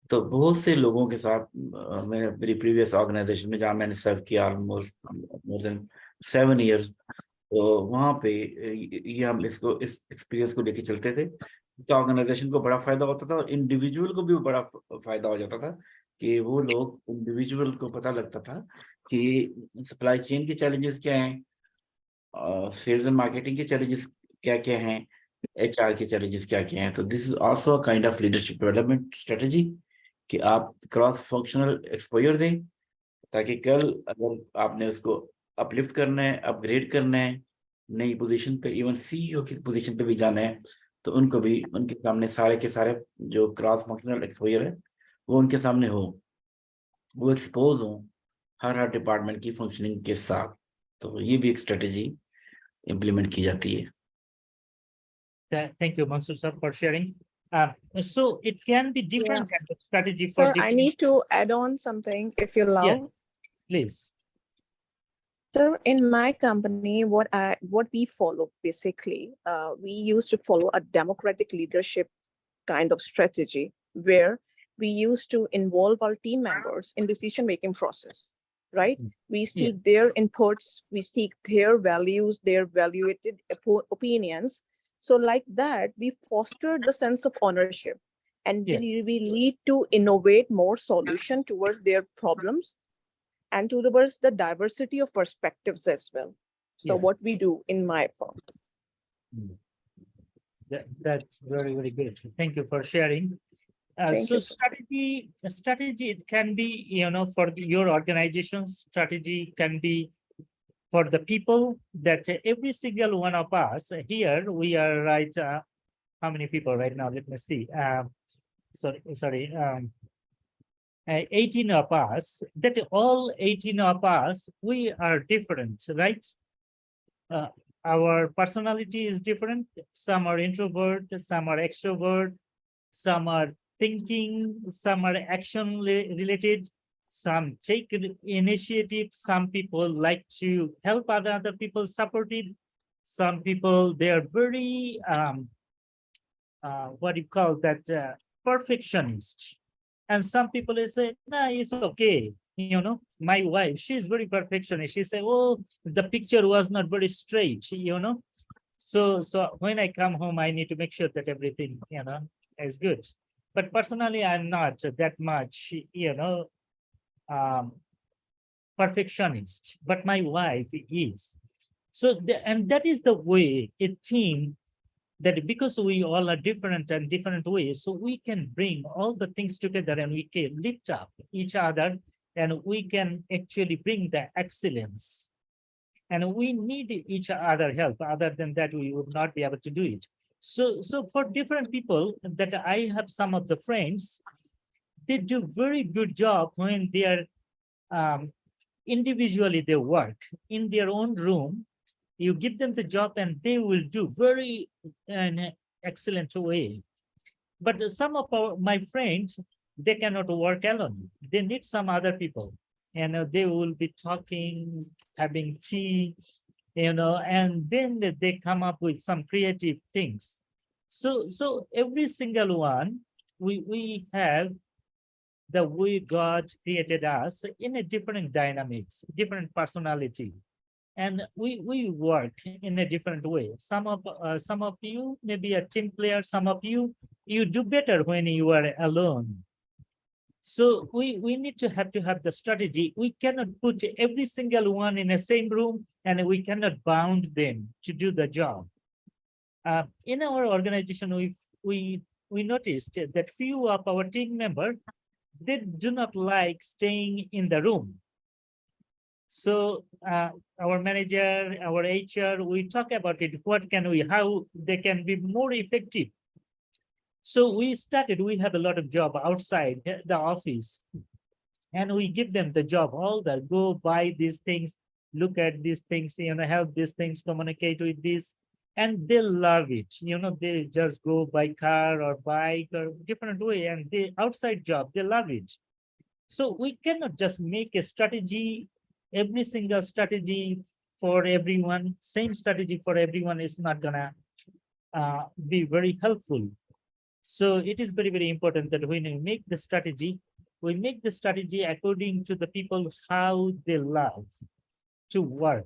तो बहुत से लोगों के साथ मैं मेरी प्रीवियस ऑर्गेनाइजेशन में, जहाँ मैंने सर्व किया ऑलमोस्ट मोर देन 7 years, तो वहाँ पे ये हम इस एक्सपीरियंस को लेके चलते थे। तो ऑर्गेनाइजेशन को बड़ा फायदा होता था और इंडिविजुअल को भी बड़ा फायदा हो जाता था कि वो लोग, इंडिविजुअल को पता लगता था कि सप्लाई चेन के चैलेंजेस क्या हैं, सेल्स एंड मार्केटिंग के चैलेंजेस क्या क्या हैं, एचआर के चैलेंजेस क्या क्या हैं। तो this is also a kind of leadership development strategy कि आप क्रॉस फंक्शनल एक्सपोजर दें, ताकि कल अगर आपने उसको अपलिफ्ट करना है, अपग्रेड करना है, नई पोजीशन पे, इवन सीईओ की पोजीशन पे भी जाना है, तो उनको भी उनके सामने सारे के सारे जो क्रॉस फंक्शनल एक्सपोजर है वो उनके सामने हो, वो एक्सपोज हो हर डिपार्टमेंट की फंक्शनिंग के साथ। तो ये भी एक स्ट्रेटेजी इम्प्लीमेंट की जाती है। Thank you, Mansur sir, for sharing. So it can be different kind of strategy for Sir, I different. need to add on something if you allow. Yes, please. So in my company, what we follow basically, we used to follow a democratic leadership kind of strategy where we used to involve our team members in decision-making process, right? We seek their inputs, we seek their values, their evaluated opinions. So like that, we foster the sense of ownership and we lead to innovate more solution towards their problems and towards the diversity of perspectives as well. So what we do in my firm. That's very, very good. Thank you for sharing. So strategy, it can be, for your organization, strategy can be for the people that every single one of us here, we are right. How many people right now? Let me see. sorry, 18 of us, that all 18 of us, we are different, right? Our personality is different. Some are introvert, some are extrovert, some are thinking, some are action related, some take initiative, some people like to help other people, support it. Some people, they are very, what do you call that, perfectionist. And some people they say, nah, it's okay. You know, my wife, she's very perfectionist. She say, oh, the picture was not very straight, you know. So when I come home, I need to make sure that everything, you know, is good. But personally, I'm not that much, you know, perfectionist, but my wife is. So, and that is the way a team, that because we all are different and different ways, so we can bring all the things together and we can lift up each other and we can actually bring the excellence. And we need each other help. Other than that, we would not be able to do it. So for different people that I have, some of the friends, they do very good job when they are individually they work in their own room. You give them the job and they will do very an excellent way. But some of my friends, they cannot work alone. They need some other people. And they will be talking, having tea, you know, and then they come up with some creative things. So every single one, we have the way God created us in a different dynamics, different personality. And we work in a different way. Some of you may be a team player. Some of you do better when you are alone. So we need to have the strategy. We cannot put every single one in the same room, and we cannot bound them to do the job. In our organization, we noticed that few of our team members, they do not like staying in the room. So our manager, our HR, we talk about it. What can we, how they can be more effective? So we have a lot of job outside the office, and we give them the job, all that, go buy these things, look at these things, you know, help these things, communicate with this, and they love it. You know, they just go by car or bike or different way, and the outside job, they love it. So we cannot just make a strategy, every single strategy for everyone, same strategy for everyone is not gonna be very helpful. So it is very, very important that when we make the strategy, we make the strategy according to the people, how they love to work.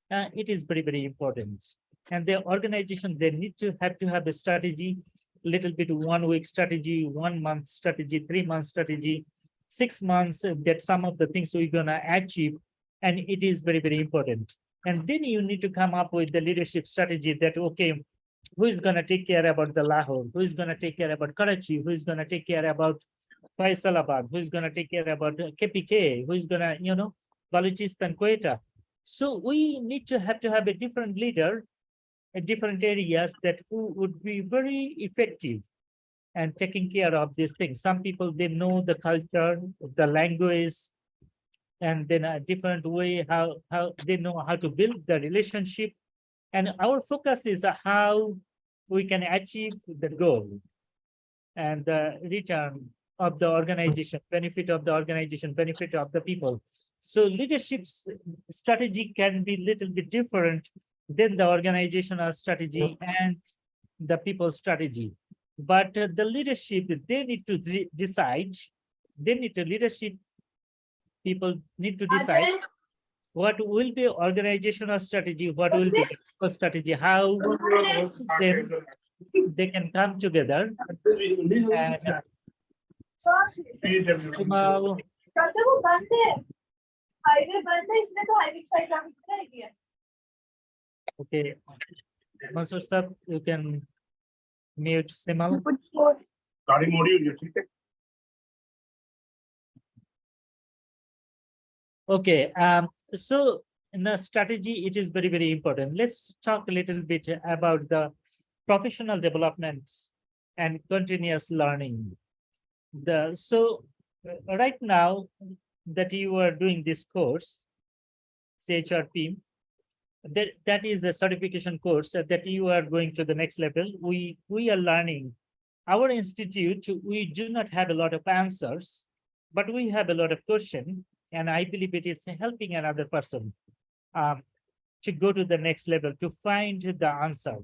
It is very, very important. And the organization, they need to have a strategy, little bit 1 week strategy, 1 month strategy, 3 month strategy, 6 months, that some of the things we're gonna achieve. And it is very, very important. And then you need to come up with the leadership strategy that, okay, who is going to take care about the Lahore? Who is going to take care about Karachi? Who is going to take care about Faisalabad? Who is going to take care about KPK? Who is going to, you know, Balochistan, Quetta? So we need to have a different leader in different areas that who would be very effective and taking care of these things. Some people, they know the culture, the language, and then a different way how they know how to build the relationship. And our focus is how we can achieve the goal and the return of the organization, benefit of the organization, benefit of the people. So leadership strategy can be a little bit different than the organizational strategy and the people strategy. But the leadership, they need to decide, leadership people need to decide what will be organizational strategy, what will be the strategy, how they can come together. And, somehow, okay, Mansur sir, you can mute Simal. Okay, so in the strategy, it is very, very important. Let's talk a little bit about the professional development and continuous learning. So right now that you are doing this course, CHRP, that is the certification course that you are going to the next level. We are learning. Our institute, we do not have a lot of answers, but we have a lot of questions, and I believe it is helping another person to go to the next level to find the answer.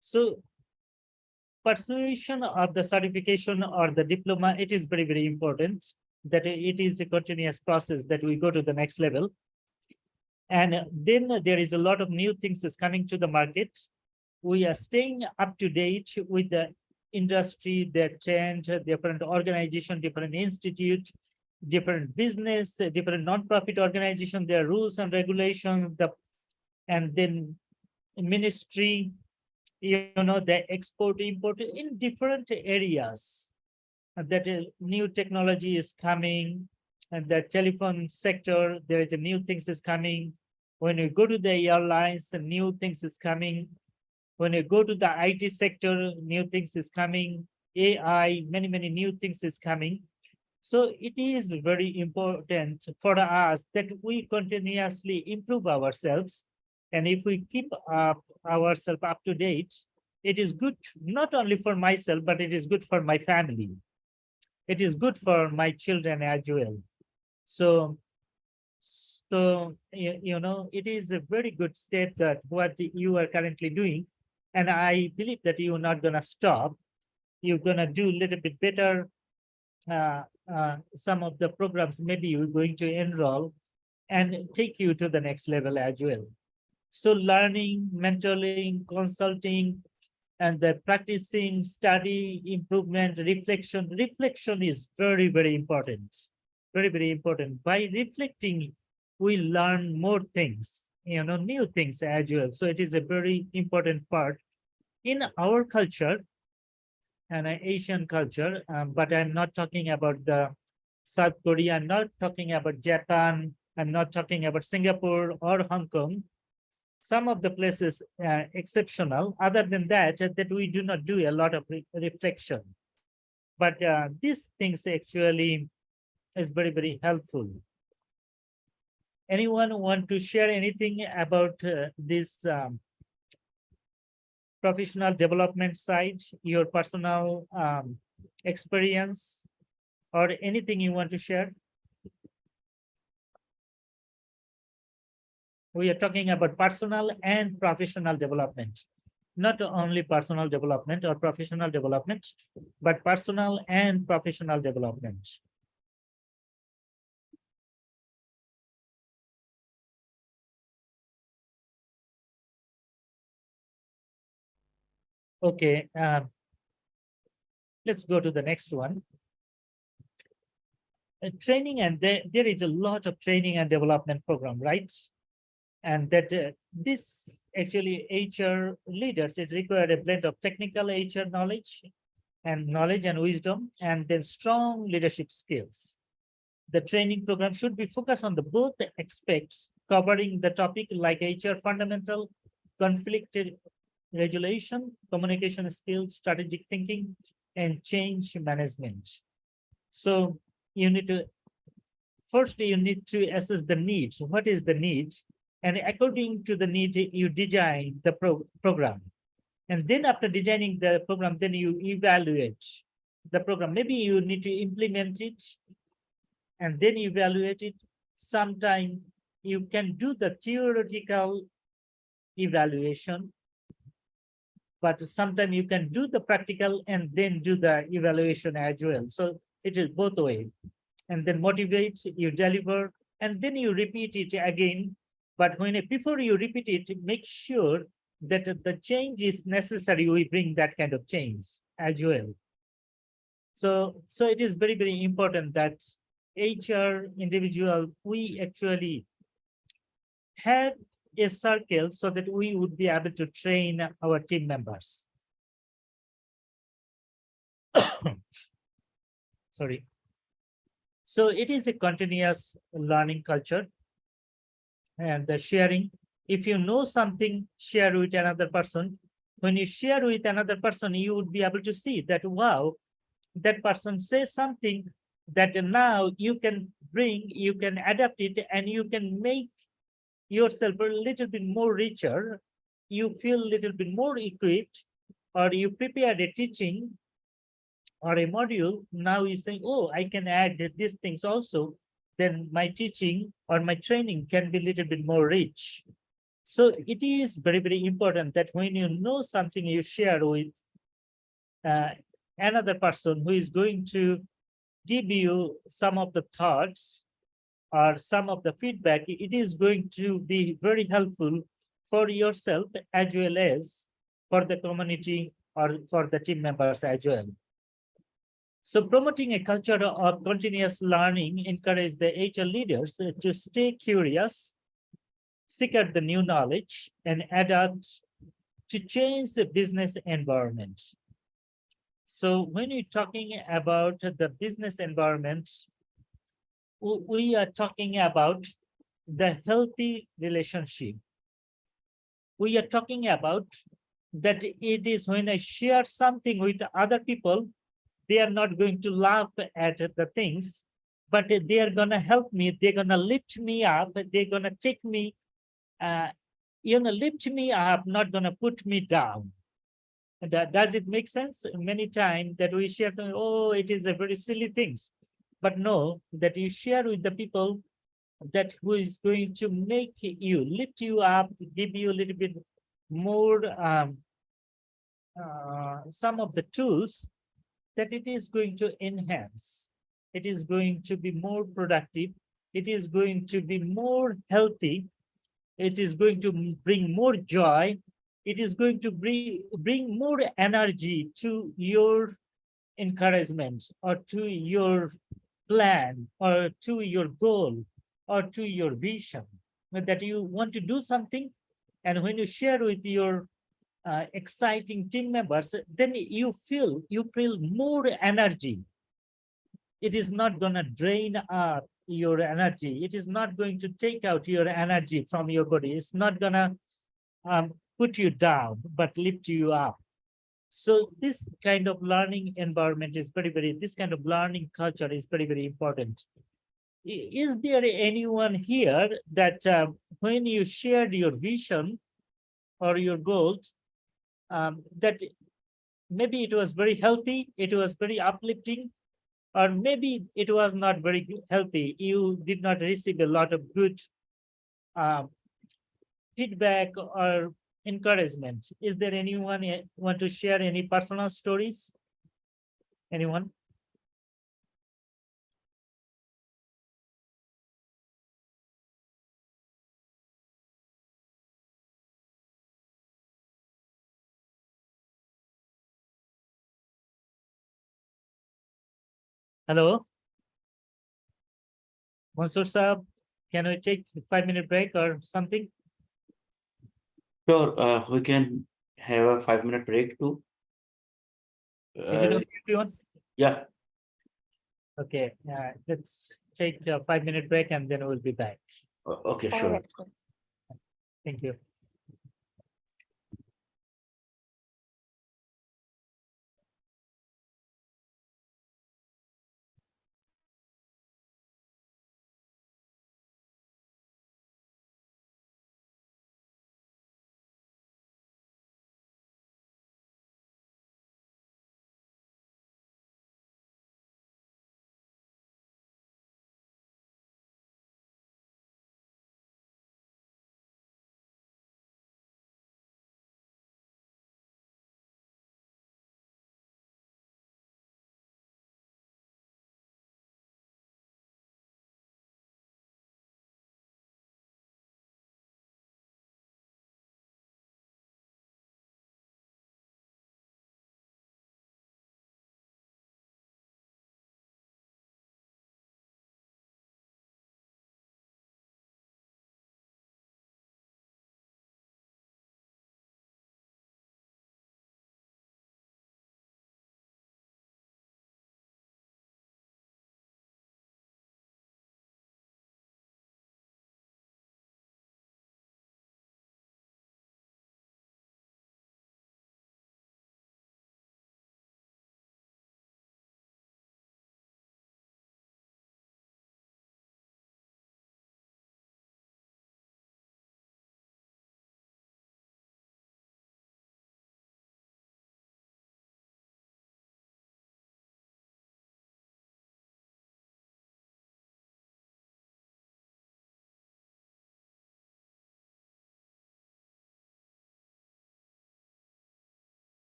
So persuasion of the certification or the diploma, it is very, very important that it is a continuous process that we go to the next level. And then there is a lot of new things is coming to the market. We are staying up to date with the industry, the change, different organization, different institute, different business, different non-profit organization, their rules and regulations, and then ministry, the export, import in different areas. That new technology is coming, and the telephone sector, there is a new things is coming. When you go to the airlines, new things is coming. When you go to the IT sector, new things is coming. AI, many new things is coming. So it is very important for us that we continuously improve ourselves. And if we keep ourselves up to date, it is good not only for myself, but it is good for my family. It is good for my children as well. So it is a very good step that what you are currently doing. And I believe that you're not going to stop. You're going to do a little bit better. Some of the programs, maybe you're going to enroll and take you to the next level as well. So learning, mentoring, consulting, and the practicing, study, improvement, reflection. Reflection is very, very important. Very, very important. By reflecting, we learn more things, new things as well. So it is a very important part in our culture and Asian culture, but I'm not talking about the South Korea, I'm not talking about Japan, I'm not talking about Singapore or Hong Kong. Some of the places exceptional. Other than that, that we do not do a lot of reflection. But these things actually is very, very helpful. Anyone want to share anything about this professional development side, your personal experience, or anything you want to share? We are talking about personal and professional development, not only personal development or professional development, but personal and professional development. Okay, let's go to the next one. Training, and there is a lot of training and development program, right? And that this actually HR leaders, it required a blend of technical HR knowledge and wisdom, and then strong leadership skills. The training program should be focused on the both aspects, covering the topic like HR fundamental, conflict regulation, communication skills, strategic thinking, and change management. So you need to assess the needs. What is the need? And according to the need, you design the program. And then after designing the program, then you evaluate the program. Maybe you need to implement it and then evaluate it. Sometime you can do the theoretical evaluation, but sometimes you can do the practical and then do the evaluation as well. So it is both ways. And then motivate, you deliver, and then you repeat it again. But before you repeat it, make sure that the change is necessary. We bring that kind of change as well. So it is very, very important that HR individual, we actually have a circle so that we would be able to train our team members. Sorry. So it is a continuous learning culture. And the sharing, if you know something, share with another person. When you share with another person, you would be able to see that, wow, that person says something that now you can bring, you can adapt it, and you can make yourself a little bit more richer, you feel a little bit more equipped, or you prepared a teaching or a module, now you say, oh, I can add these things also, then my teaching or my training can be a little bit more rich. So it is very, very important that when you know something, you share with uh, another person who is going to give you some of the thoughts or some of the feedback. It is going to be very helpful for yourself as well as for the community or for the team members as well. So promoting a culture of continuous learning encourages the HR leaders to stay curious, seek out the new knowledge, and adapt to change the business environment. So when you're talking about the business environment, we are talking about the healthy relationship. We are talking about that it is when I share something with other people, they are not going to laugh at the things, but they are going to help me. They're going to lift me up. They're going to take me, lift me up, not going to put me down. Does it make sense? Many times that we share, oh, it is a very silly things, but no, that you share with the people that who is going to make you, lift you up, give you a little bit more, some of the tools that it is going to enhance. It is going to be more productive. It is going to be more healthy. It is going to bring more joy. It is going to bring more energy to your encouragement or to your plan or to your goal or to your vision that you want to do something. And when you share with your exciting team members, then you feel more energy. It is not going to drain up your energy. It is not going to take out your energy from your body. It's not going to put you down, but lift you up. So this kind of learning environment is this kind of learning culture is very, very important. Is there anyone here that when you shared your vision or your goals, that maybe it was very healthy, it was very uplifting, or maybe it was not very healthy. You did not receive a lot of good feedback or encouragement. Is there anyone want to share any personal stories? Anyone? Hello? Mansoor Saab, can we take a 5-minute break or something? Sure, we can have a 5-minute break too. Is it okay, everyone? Yeah. Okay, let's take a 5-minute break and then we'll be back. Okay, sure. Thank you.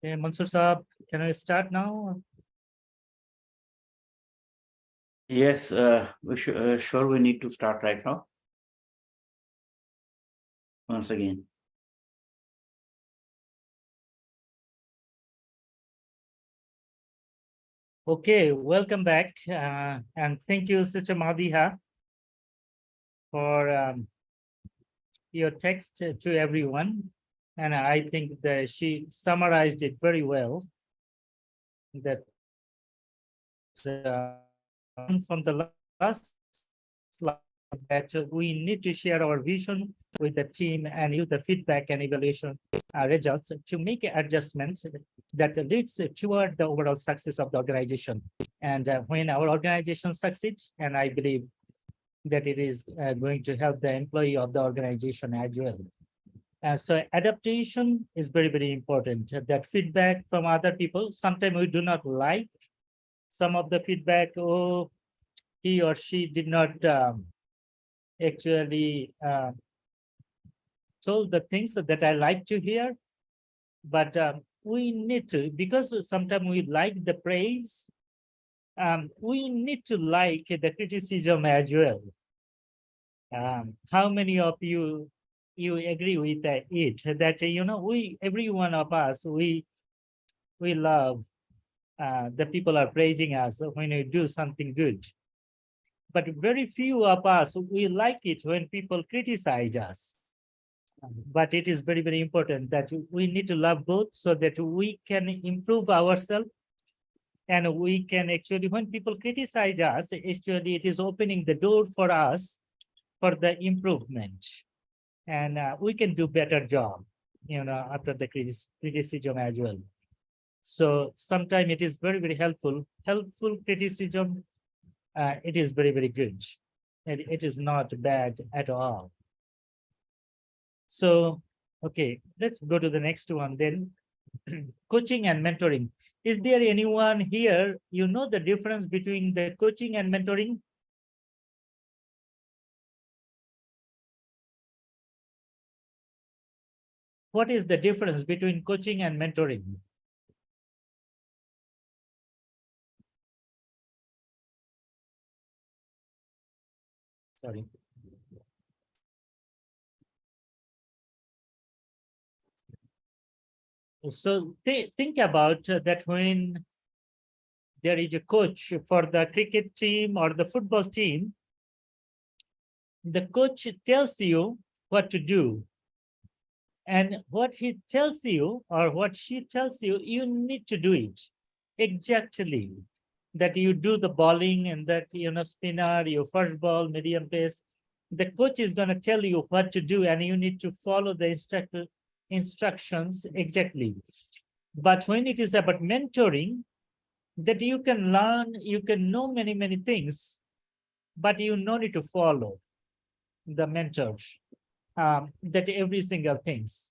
Okay, Mansur Saab, can I start now? Yes, sure we need to start right now. Once again. Okay, welcome back. And thank you, Sister Madiha, for your text to everyone. And I think that she summarized it very well. That from the last slide, that we need to share our vision with the team and use the feedback and evaluation results to make adjustments that leads toward the overall success of the organization. And when our organization succeeds, and I believe that it is going to help the employee of the organization as well. So adaptation is very, very important. That feedback from other people, sometimes we do not like some of the feedback. Oh, he or she did not actually told the things that I like to hear. But we need to, because sometimes we like the praise, we need to like the criticism as well. How many of you agree with it? That we, every one of us, we love the people are praising us when we do something good. But very few of us, we like it when people criticize us. But it is very, very important that we need to love both so that we can improve ourselves. And we can actually, when people criticize us, actually it is opening the door for us for the improvement. And we can do better job, after the criticism as well. So sometimes it is very, very helpful criticism. It is very, very good. And it is not bad at all. So, okay, let's go to the next one then. Coaching and mentoring. Is there anyone here, the difference between the coaching and mentoring? What is the difference between coaching and mentoring? Sorry. So think about that when there is a coach for the cricket team or the football team, the coach tells you what to do. And what he tells you or what she tells you, you need to do it exactly. That you do the bowling and that, spinner, your first ball, medium pace. The coach is going to tell you what to do and you need to follow the instructions exactly. But when it is about mentoring, that you can learn, you can know many, many things, but you no need to follow the mentors, that every single things.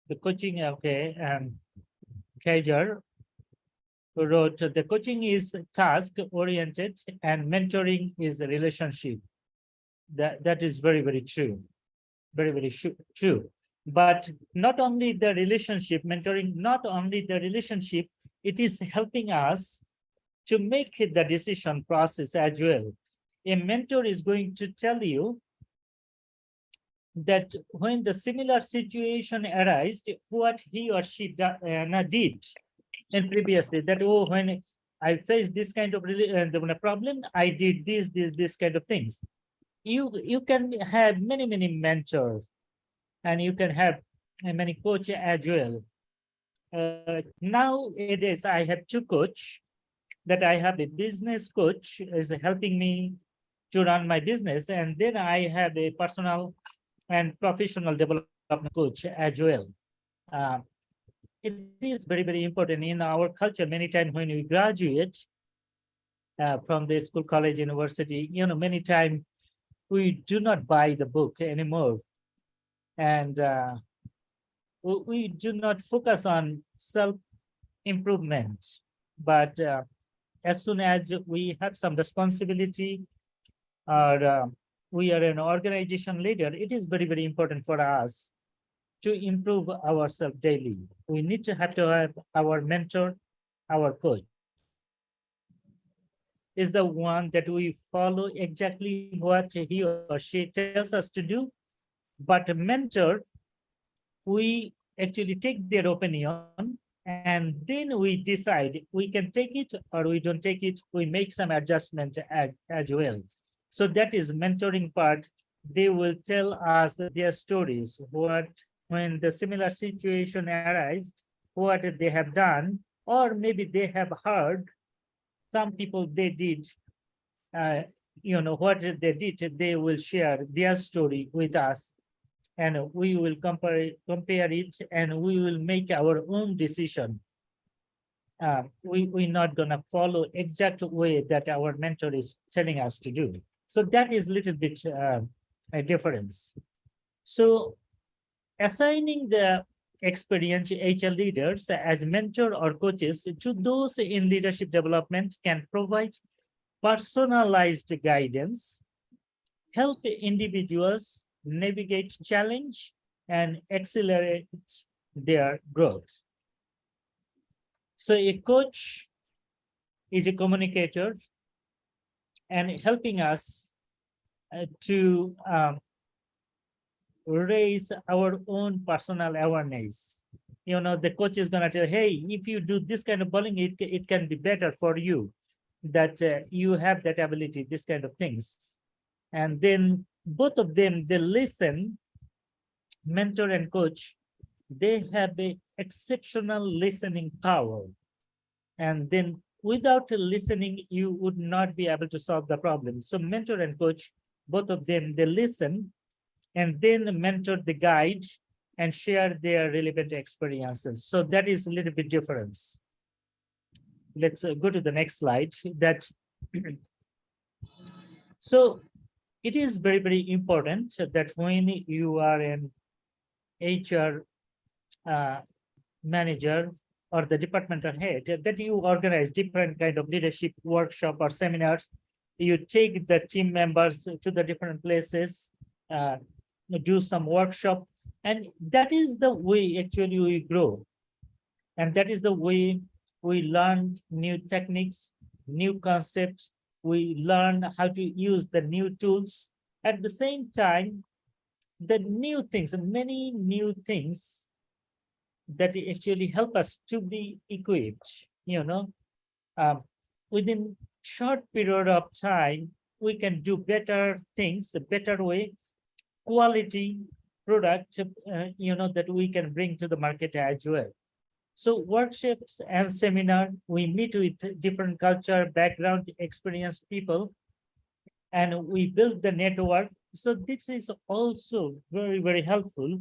The coaching, okay, Kaiser wrote, the coaching is task oriented and mentoring is a relationship. That is very, very true. Very, very true. But not only the relationship, mentoring, not only the relationship, it is helping us to make the decision process as well. A mentor is going to tell you that when the similar situation arises, what he or she did and previously, that when I faced this kind of problem, I did this kind of things. You can have many mentors, and you can have many coaches as well. Nowadays, I have two coach. That I have a business coach is helping me to run my business, and then I have a personal and professional development coach as well. It is very, very important in our culture. Many times when we graduate from the school, college, university, many times we do not buy the book anymore. And we do not focus on self-improvement. But as soon as we have some responsibility or we are an organization leader, it is very, very important for us to improve ourselves daily. We need to have our mentor, our coach is the one that we follow exactly what he or she tells us to do. But a mentor, we actually take their opinion and then we decide we can take it or we don't take it. We make some adjustment as well. So that is mentoring part. They will tell us their stories, what when the similar situation arises, what they have done, or maybe they have heard some people they did what they did, they will share their story with us and we will compare it and we will make our own decision. We're not gonna follow exact way that our mentor is telling us to do. So that is a little bit a difference. So assigning the experienced HR leaders as mentor or coaches to those in leadership development can provide personalized guidance, help individuals navigate challenge and accelerate their growth. So a coach is a communicator and helping us to raise our own personal awareness. The coach is going to tell, hey, if you do this kind of bowling, it can be better for you, that you have that ability, this kind of things. And then both of them, they listen, mentor and coach, they have a exceptional listening power. And then without listening, you would not be able to solve the problem. So mentor and coach, both of them, they listen and then mentor the guide and share their relevant experiences. So that is a little bit difference. Let's go to the next slide. That so it is very, very important that when you are an HR manager or the departmental head, that you organize different kind of leadership workshop or seminars. You take the team members to the different places, do some workshop, and that is the way actually we grow. And that is the way we learn new techniques, new concepts. We learn how to use the new tools. At the same time, the new things, many new things that actually help us to be equipped, within short period of time, we can do better things, a better way, quality product, that we can bring to the market as well. So workshops and seminar, we meet with different culture, background, experienced people, and we build the network. So this is also very, very helpful,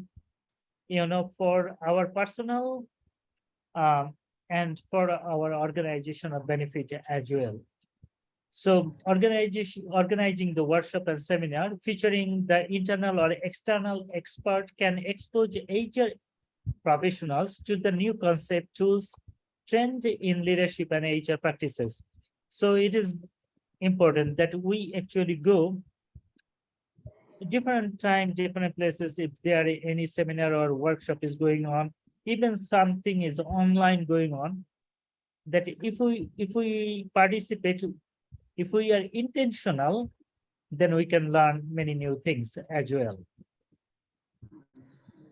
for our personal and for our organizational benefit as well. So organizing the workshop and seminar featuring the internal or external expert can expose HR professionals to the new concept, tools, trend in leadership and HR practices. So it is important that we actually go different time, different places. If there are any seminar or workshop is going on, even something is online going on, that if we participate, if we are intentional, then we can learn many new things as well.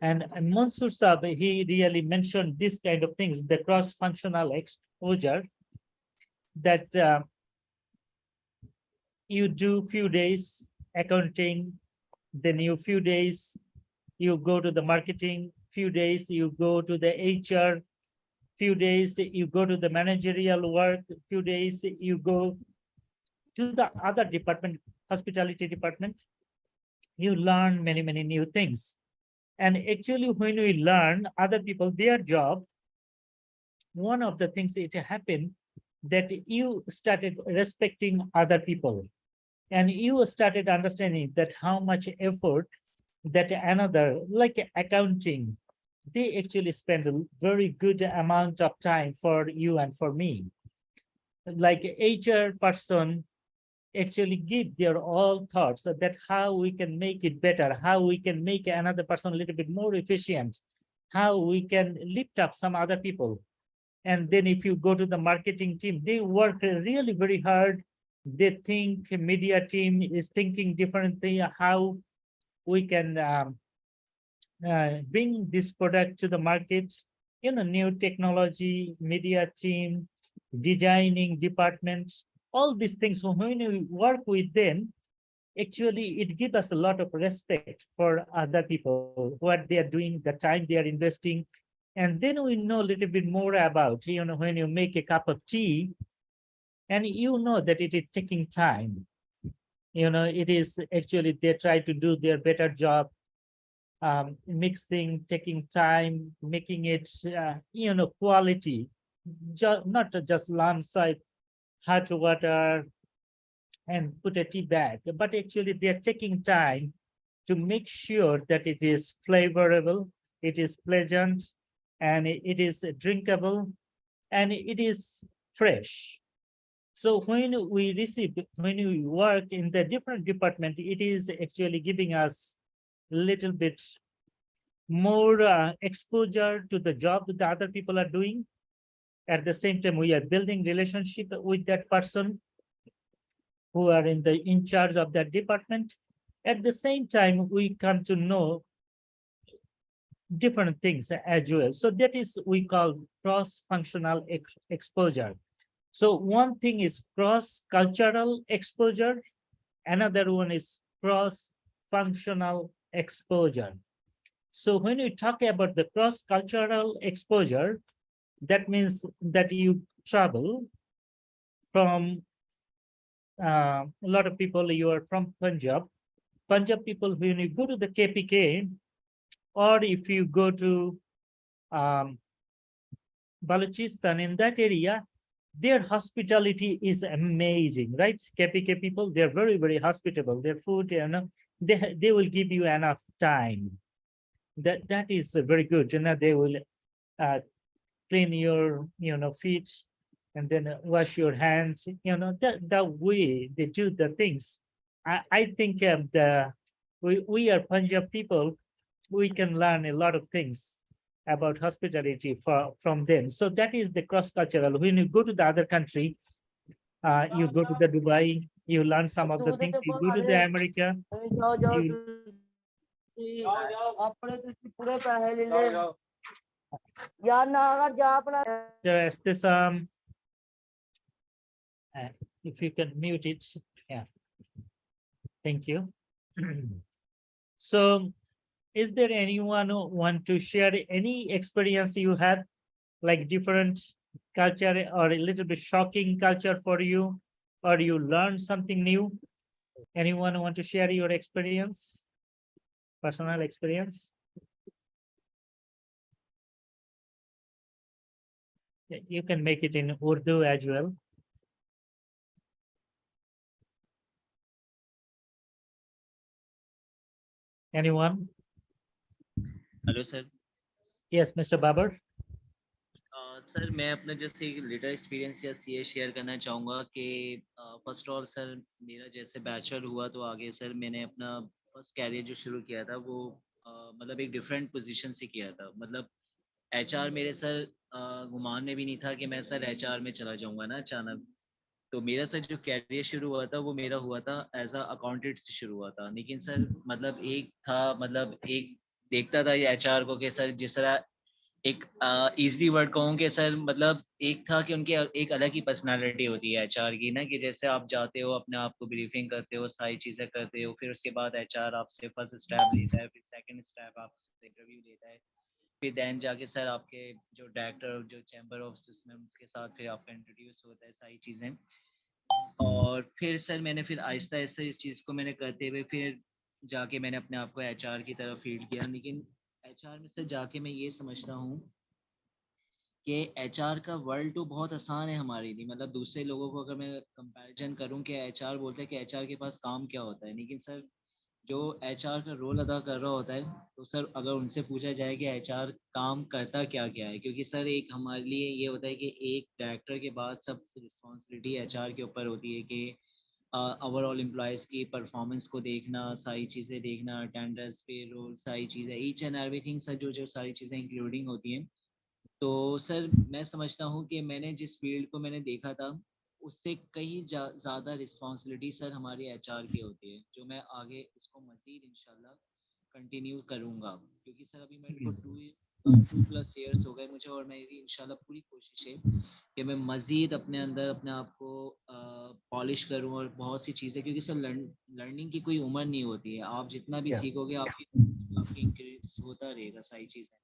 And Mansur Saab, he really mentioned this kind of things, the cross-functional exposure, that you do few days accounting, then you few days you go to the marketing, few days you go to the HR, few days you go to the managerial work, few days you go to the other department, hospitality department. You learn many, many new things. And actually, when we learn other people, their job, one of the things it happened that you started respecting other people and you started understanding that how much effort that another, like accounting, they actually spend a very good amount of time for you and for me. Like HR person, actually give their all thoughts that how we can make it better, how we can make another person a little bit more efficient, how we can lift up some other people. And then if you go to the marketing team, they work really very hard. They think media team is thinking differently, how we can bring this product to the market, new technology, media team, designing departments, all these things. So when we work with them, actually it gives us a lot of respect for other people, what they are doing, the time they are investing. And then we know a little bit more about, when you make a cup of tea and that it is taking time. It is actually, they try to do their better job, mixing, taking time, making it, quality, not just lump side, hot water, and put a tea bag, but actually they're taking time to make sure that it is flavorable, it is pleasant, and it is drinkable, and it is fresh. So when we work in the different department, it is actually giving us a little bit more exposure to the job that the other people are doing. At the same time, we are building relationship with that person who are in charge of that department. At the same time, we come to know different things as well. So that is we call cross-functional exposure. So one thing is cross-cultural exposure. Another one is cross-functional exposure. So when we talk about the cross-cultural exposure, that means that you travel from a lot of people, you are from Punjab. Punjab people, when you go to the KPK, or if you go to Balochistan, in that area, their hospitality is amazing, right? KPK people, they're very, very hospitable. Their food, they will give you enough time. That is very good. They will clean your, feet, and then wash your hands. The way they do the things. I think we are Punjab people. We can learn a lot of things about hospitality from them. So that is the cross-cultural. When you go to the other country, you go to the Dubai, you learn some of the things. You go to the America, if you can mute it. Yeah. Thank you. So is there anyone who want to share any experience you had, like different culture or a little bit shocking culture for you, or you learned something new? Anyone want to share your experience, personal experience? You can make it in Urdu as well. Anyone? Hello sir. Yes, Mr. Babar. Sir मैं अपना जैसे एक litre experience या ये share करना चाहूँगा कि first of all sir मेरा जैसे बैचलर हुआ तो आगे सर मैंने अपना फर्स्ट कैरियर जो शुरू किया था वो मतलब एक डिफरेंट पोजीशन से किया था। मतलब एचआर मेरे सर गुमान में भी नहीं था कि मैं सर एचआर में चला जाऊँगा ना अचानक। तो मेरा सर जो कैरियर शुरू हुआ था वो मेरा हुआ था एज अ अकाउंटेंट से शुरू हुआ था। लेकिन सर मतलब एक था, मतलब एक देखता था ये एचआर को कि सर जिस तरह एक इजली वर्ड कहूँ कि सर मतलब एक था कि उनकी एक अलग ही पर्सनालिटी होती है एचआर की ना, कि जैसे आप जाते हो अपने आप को ब्रीफिंग करते हो, सारी चीज़ें करते हो, फिर उसके बाद एचआर आपसे फर्स्ट स्टेप लेता है, फिर सेकंड स्टेप आपसे इंटरव्यू लेता है, फिर देन जाके सर आपके जो डायरेक्टर जो चैम्बर ऑफ उसमें उसके साथ फिर आपका इंट्रोड्यूस होता है सारी चीज़ें। और फिर सर मैंने फिर आहिस्ता आहिस्ता इस चीज़ को मैंने करते हुए फिर जाके मैंने अपने आप को एचआर की तरफ फील्ड किया। लेकिन एचआर में से जाके मैं ये समझता हूँ कि एचआर का वर्ल्ड तो बहुत आसान है हमारे लिए। मतलब दूसरे लोगों को अगर मैं कंपैरिजन करूँ कि एचआर बोलते हैं कि एचआर के पास काम क्या होता है, लेकिन सर जो एचआर का रोल अदा कर रहा होता है तो सर अगर उनसे पूछा जाए कि एचआर काम करता क्या क्या है, क्योंकि सर एक हमारे लिए ये होता है कि एक डायरेक्टर के बाद सबसे रिस्पॉन्सिबिलिटी एचआर के ऊपर होती है कि ओवरऑल एम्प्लॉयज़ की परफॉर्मेंस को देखना, सारी चीज़ें देखना, अटेंडेंस, पेरोल, सारी चीज़ें, ईच एंड एवरीथिंग सर, जो जो सारी चीज़ें इंक्लूडिंग होती हैं। तो सर मैं समझता हूँ कि मैंने जिस फील्ड को मैंने देखा था, उससे कहीं ज़्यादा रिस्पॉन्सिबिलिटी सर हमारी एचआर की होती है, जो मैं आगे इसको मज़ीद इंशाल्लाह कंटिन्यू करूँगा, क्योंकि सर अभी मेरे को 2+ ईयर्स हो गए मुझे, और मेरी इंशाल्लाह पूरी कोशिश है कि मैं मज़ीद अपने अंदर अपने आप को पॉलिश करूँ, और बहुत सी चीज़ें, क्योंकि सर लर्निंग की कोई उम्र नहीं होती है, आप जितना भी सीखोगे आपकी इंक्रीज होता रहेगा सारी चीज़ें।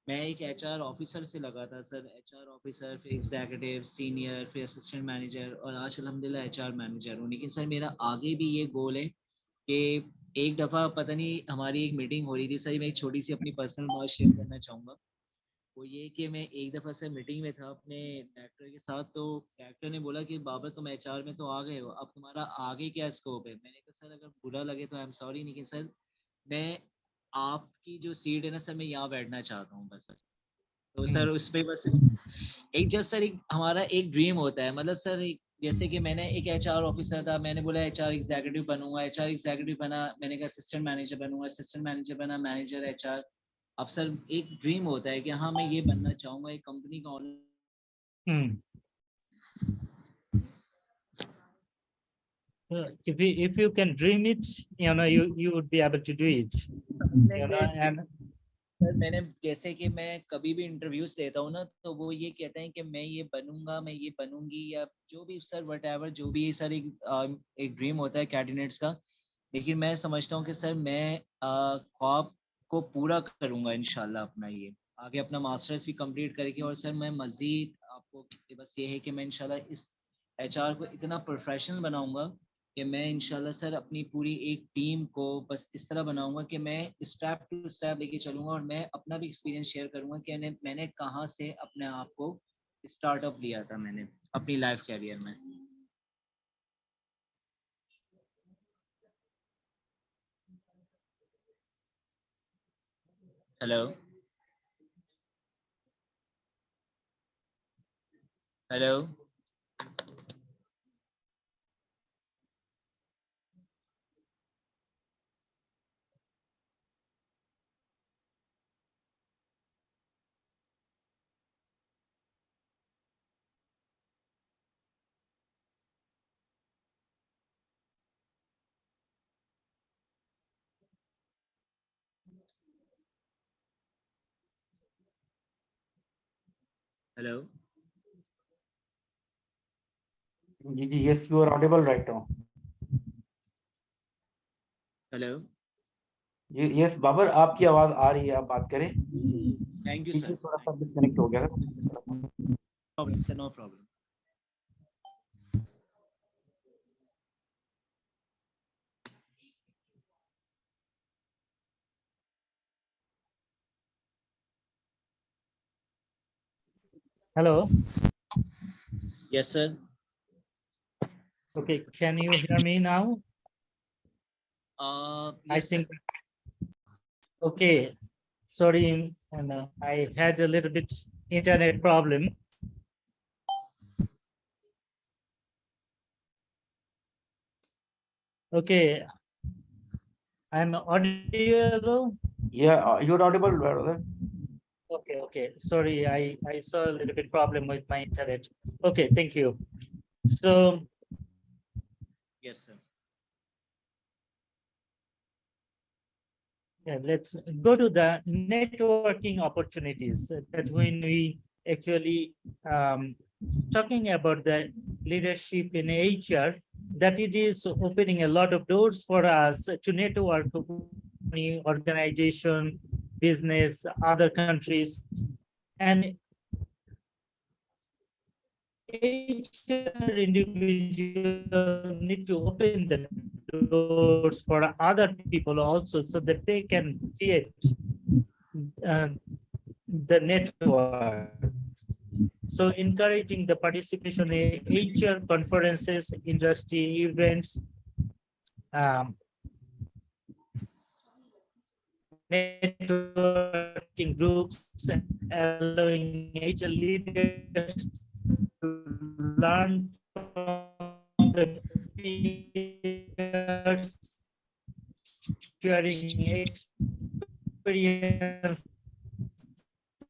मैं एक एचआर ऑफिसर से लगा था सर, एचआर ऑफिसर, फिर एग्जीक्यूटिव, सीनियर, फिर असिस्टेंट मैनेजर, और आज अल्हम्दुलिल्लाह एचआर मैनेजर हूँ। लेकिन सर मेरा आगे भी ये गोल है कि एक दफ़ा पता नहीं हमारी एक मीटिंग हो रही थी सर, मैं एक छोटी सी अपनी पर्सनल बात शेयर करना चाहूँगा। वो ये कि मैं एक दफ़ा सर मीटिंग में था अपने डायरेक्टर के साथ, तो डायरेक्टर ने बोला कि बाबर तुम एचआर में तो आ गए हो, अब तुम्हारा आगे क्या स्कोप है। मैंने कहा सर अगर बुरा लगे तो आई एम सॉरी, लेकिन सर मैं आपकी जो सीट है ना सर, मैं यहाँ बैठना चाहता हूँ बस। तो सर उस पे बस एक जस्ट सर एक हमारा एक ड्रीम होता है, मतलब सर जैसे कि मैंने एक एचआर ऑफिसर था, मैंने बोला एचआर एग्जीक्यूटिव बनूंगा, एचआर एग्जीक्यूटिव बना, मैंने कहा असिस्टेंट मैनेजर बनूंगा, असिस्टेंट मैनेजर बना, मैनेजर एचआर। अब सर एक ड्रीम होता है कि हाँ मैं ये बनना चाहूंगा, एक कंपनी का honour. If you can dream it, you would be able to do it. And sir मैंने जैसे कि मैं कभी भी इंटरव्यूज देता हूँ ना, तो वो ये कहते हैं कि मैं ये बनूंगा, मैं ये बनूंगी, या जो भी सर वट जो भी सर एक ड्रीम होता है कैंडिडेट्स का। लेकिन मैं समझता हूँ कि सर मैं ख्वाब को पूरा करूंगा इंशाल्लाह अपना, ये आगे अपना मास्टर्स भी कंप्लीट करके। और सर मैं मज़ीद आपको बस ये है कि मैं इंशाल्लाह इस एचआर को इतना प्रोफेशनल बनाऊंगा कि मैं इंशाल्लाह सर अपनी पूरी एक टीम को बस इस तरह बनाऊंगा कि मैं स्टेप टू स्टेप लेके चलूंगा, और मैं अपना भी एक्सपीरियंस शेयर करूंगा कि मैंने कहाँ से अपने आप को स्टार्टअप लिया था मैंने अपनी लाइफ कैरियर में। Hello hello hello ji, yes, you are audible right now. Hello yes Babar, आपकी आवाज आ रही है, आप बात करें। थैंक यू बीच सर। में थोड़ा सा डिस्कनेक्ट हो गया था। Problem sir, no problem. hello. Yes sir. Okay, can you hear me now? I yes sir. think. Okay, sorry, and I had a little bit internet problem. Okay, I'm audible. Yeah, you're audible, brother. Okay. Sorry, I saw a little bit problem with my internet. Okay, thank you. So yes sir. yeah, let's go to the networking opportunities that when we actually talking about the leadership in HR, that it is opening a lot of doors for us to network with any organization, business, other countries, and each individual need to open the doors for other people also, so that they can create the network. So encouraging the participation in HR conferences, industry events, networking groups, allowing HR leaders to learn from the years, sharing experience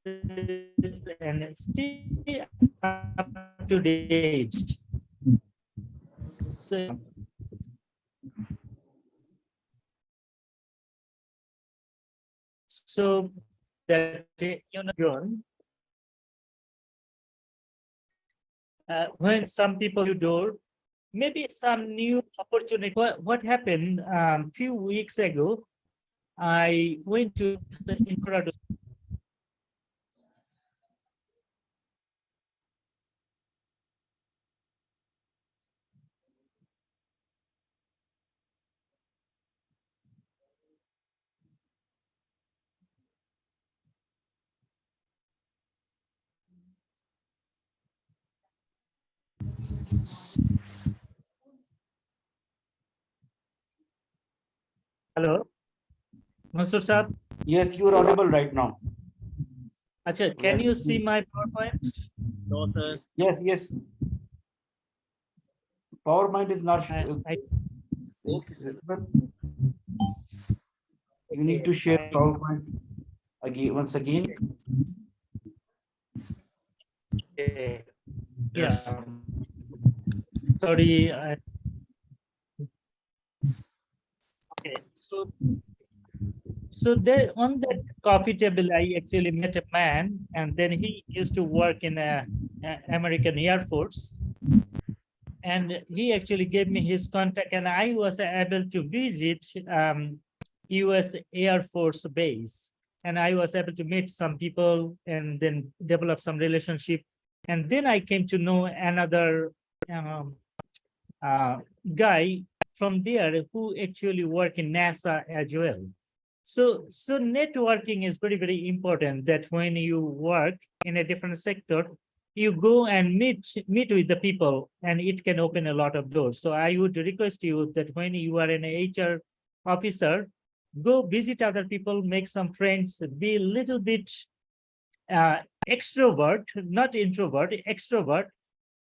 and still up to date. So that John, when some people you door, maybe some new opportunity. What happened few weeks ago? I went to the incredible. Hello, Mansur Saab. Yes, you are audible right now. Acha, can you see my PowerPoint? No, sir. Yes, yes. PowerPoint is not. Okay, sir. You need to share PowerPoint again once again. Okay. Yes. Yeah. Sorry. Okay. So there on that coffee table, I actually met a man, and then he used to work in a American Air Force, and he actually gave me his contact, and I was able to visit U.S. Air Force Base, and I was able to meet some people and then develop some relationship, and then I came to know another guy from there who actually work in NASA as well. So networking is very, very important, that when you work in a different sector, you go and meet with the people, and it can open a lot of doors. So I would request you that when you are an HR officer, go visit other people, make some friends, be a little bit extrovert, not introvert, extrovert,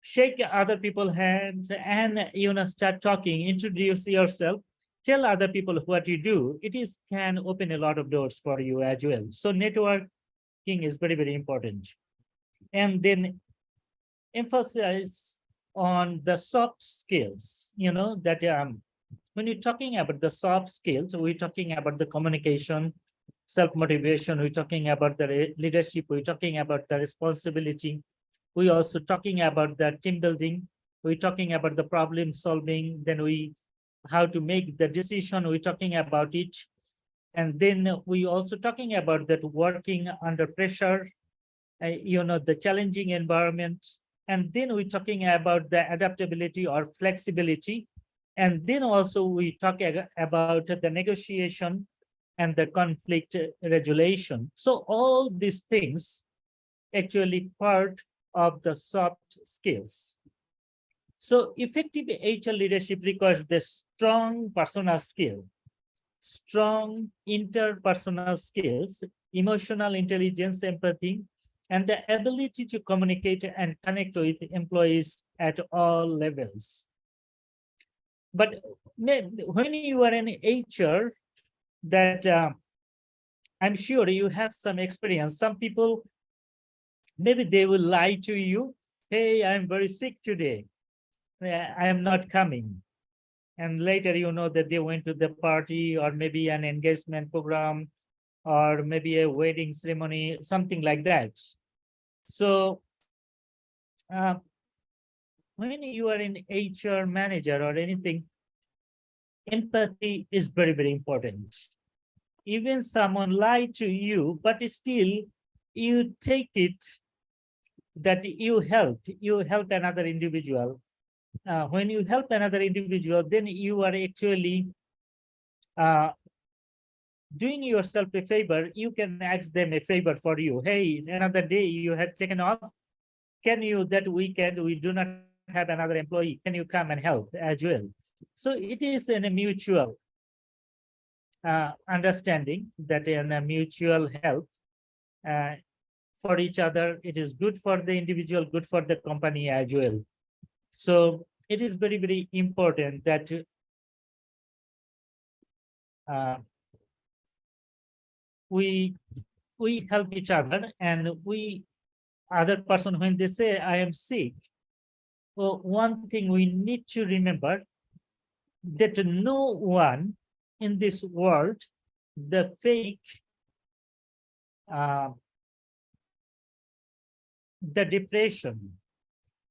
shake other people's hands, and start talking, introduce yourself, tell other people what you do. It is can open a lot of doors for you as well. So networking is very, very important. And then emphasize on the soft skills, that when you're talking about the soft skills, we're talking about the communication, self-motivation, we're talking about the leadership, we're talking about the responsibility, we're also talking about the team building, we're talking about the problem solving, then how to make the decision, we're talking about it. And then we also talking about that working under pressure, the challenging environment. And then we're talking about the adaptability or flexibility. And then also we talk about the negotiation and the conflict resolution. So all these things actually part of the soft skills. So effective HR leadership requires the strong personal skill, strong interpersonal skills, emotional intelligence, empathy, and the ability to communicate and connect with employees at all levels. But when you are in HR, that I'm sure you have some experience. Some people, maybe they will lie to you. Hey, I'm very sick today. I am not coming. And later, that they went to the party, or maybe an engagement program, or maybe a wedding ceremony, something like that. So when you are in HR manager or anything, empathy is very, very important. Even someone lied to you, but still you take it that you help another individual. When you help another individual, then you are actually doing yourself a favor. You can ask them a favor for you. Hey, another day you have taken off. Can you, that weekend, we do not have another employee. Can you come and help as well? So it is in a mutual understanding, that in a mutual help for each other. It is good for the individual, good for the company as well. So it is very, very important that we help each other, and other person, when they say I am sick, well, one thing we need to remember that no one in this world, the fake the depression.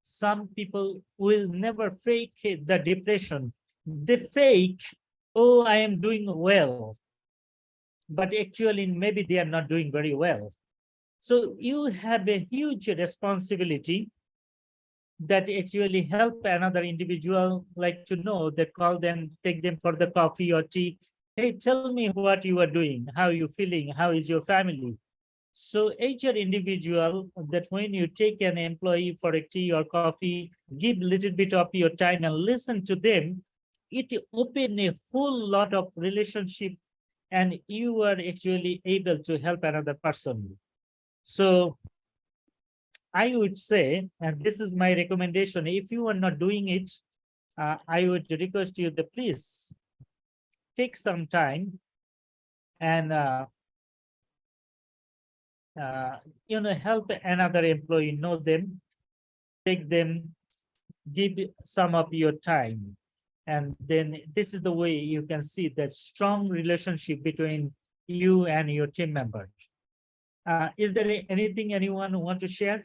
Some people will never fake the depression. They fake, oh, I am doing well, but actually maybe they are not doing very well. So you have a huge responsibility that actually help another individual, like to know that, call them, take them for the coffee or tea. Hey, tell me what you are doing, how are you feeling, how is your family? So HR individual, that when you take an employee for a tea or coffee, give little bit of your time and listen to them, it open a whole lot of relationship, and you are actually able to help another person. So I would say, and this is my recommendation, if you are not doing it, I would request you to please take some time and help another employee, know them, take them, give some of your time. And then this is the way you can see that strong relationship between you and your team member. Is there anything anyone want to share?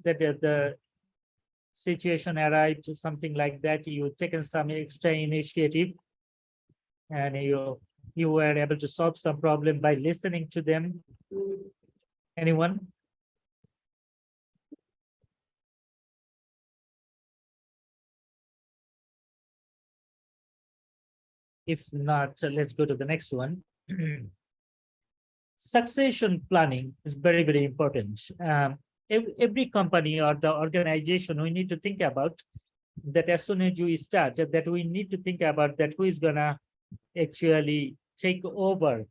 That the situation arrived, something like that, you've taken some extra initiative and you were able to solve some problem by listening to them. Anyone? If not, let's go to the next one. Succession planning is very, very important. Every company or the organization, we need to think about that as soon as you start, that we need to think about that who is gonna actually take over,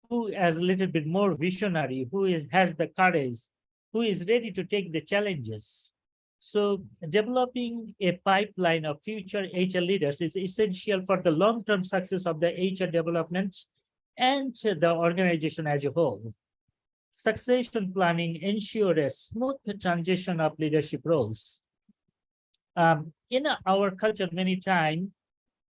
who is a little bit more visionary, has the courage, who is ready to take the challenges. So developing a pipeline of future HR leaders is essential for the long-term success of the HR development and the organization as a whole. Succession planning ensures a smooth transition of leadership roles. In our culture, many times,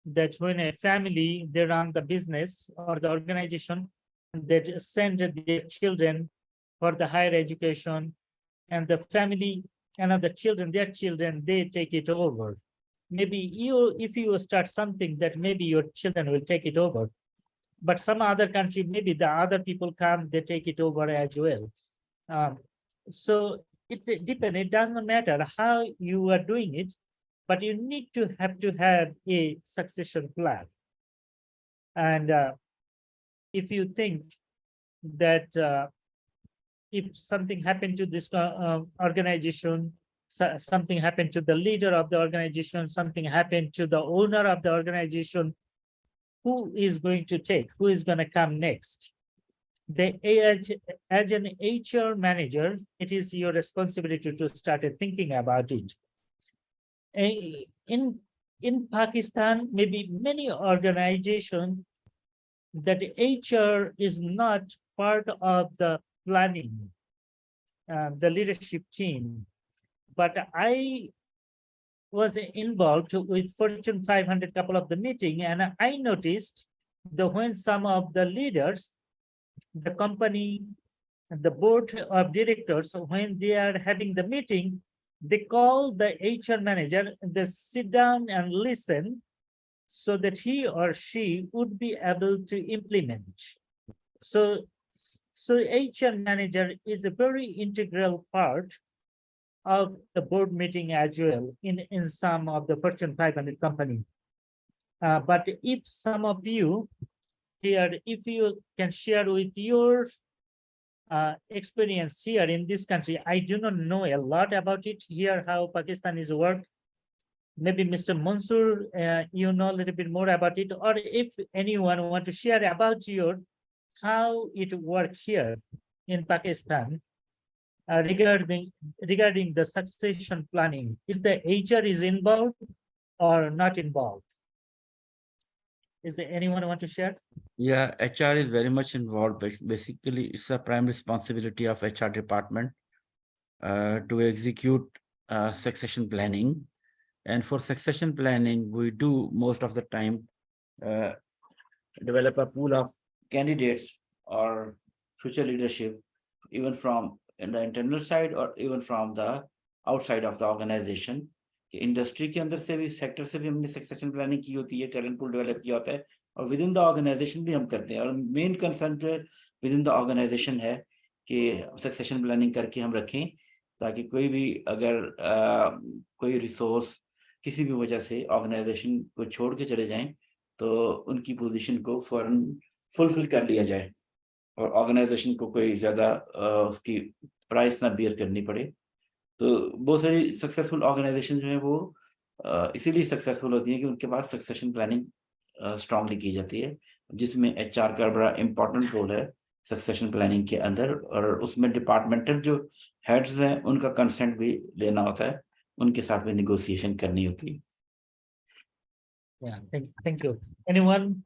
that when a family, they run the business or the organization, that send their children for the higher education, and the family and other children, their children, they take it over. Maybe if you start something, that maybe your children will take it over. But some other country, maybe the other people come, they take it over as well. So it depends. It doesn't matter how you are doing it, but you need to have a succession plan. And if you think that if something happened to this organization, something happened to the leader of the organization, something happened to the owner of the organization, who is going to take, who is going to come next? As an HR manager, it is your responsibility to start thinking about it. In Pakistan, maybe many organizations, that HR is not part of the planning, the leadership team. But I was involved with Fortune 500 couple of the meeting, and I noticed that when some of the leaders, the company, the board of directors, when they are having the meeting, they call the HR manager, they sit down and listen so that he or she would be able to implement. So HR manager is a very integral part of the board meeting as well in some of the Fortune 500 companies. But if some of you here, if you can share with your experience here in this country, I do not know a lot about it here, how Pakistan is work. Maybe Mr. Mansoor, you know a little bit more about it, or if anyone want to share about how it works here in Pakistan, regarding the succession planning. Is the HR is involved or not involved? Is there anyone who want to share? Yeah, HR is very much involved. But basically, it's a prime responsibility of HR department to execute succession planning. And for succession planning, we do most of the time develop a pool of candidates or future leadership, even from in the internal side or even from the outside of the organization. Industry के अंदर से भी sector से भी हमने succession planning की होती है, टैलेंट पूल डेवलप किया होता है, और विद इन द ऑर्गेनाइजेशन भी हम करते हैं। और मेन कंसर्न जो है विद इन द ऑर्गेनाइजेशन है कि सक्सेशन प्लानिंग करके हम रखें, ताकि कोई भी अगर कोई रिसोर्स किसी भी वजह से ऑर्गेनाइजेशन को छोड़ के चले जाएं तो उनकी पोजीशन को फौरन फुलफिल कर लिया जाए और ऑर्गेनाइजेशन को कोई ज्यादा उसकी प्राइस ना बियर करनी पड़े। तो बहुत सारी सक्सेसफुल ऑर्गेनाइजेशन जो है वो इसीलिए सक्सेसफुल होती है कि उनके पास सक्सेशन प्लानिंग स्ट्रांगली की जाती है, जिसमें एचआर का बड़ा इंपॉर्टेंट रोल है सक्सेशन प्लानिंग के अंदर। और उसमें डिपार्टमेंटल जो हेड्स हैं उनका कंसेंट भी लेना होता है, उनके साथ में नेगोशिएशन करनी होती है। Yeah, thank you. Anyone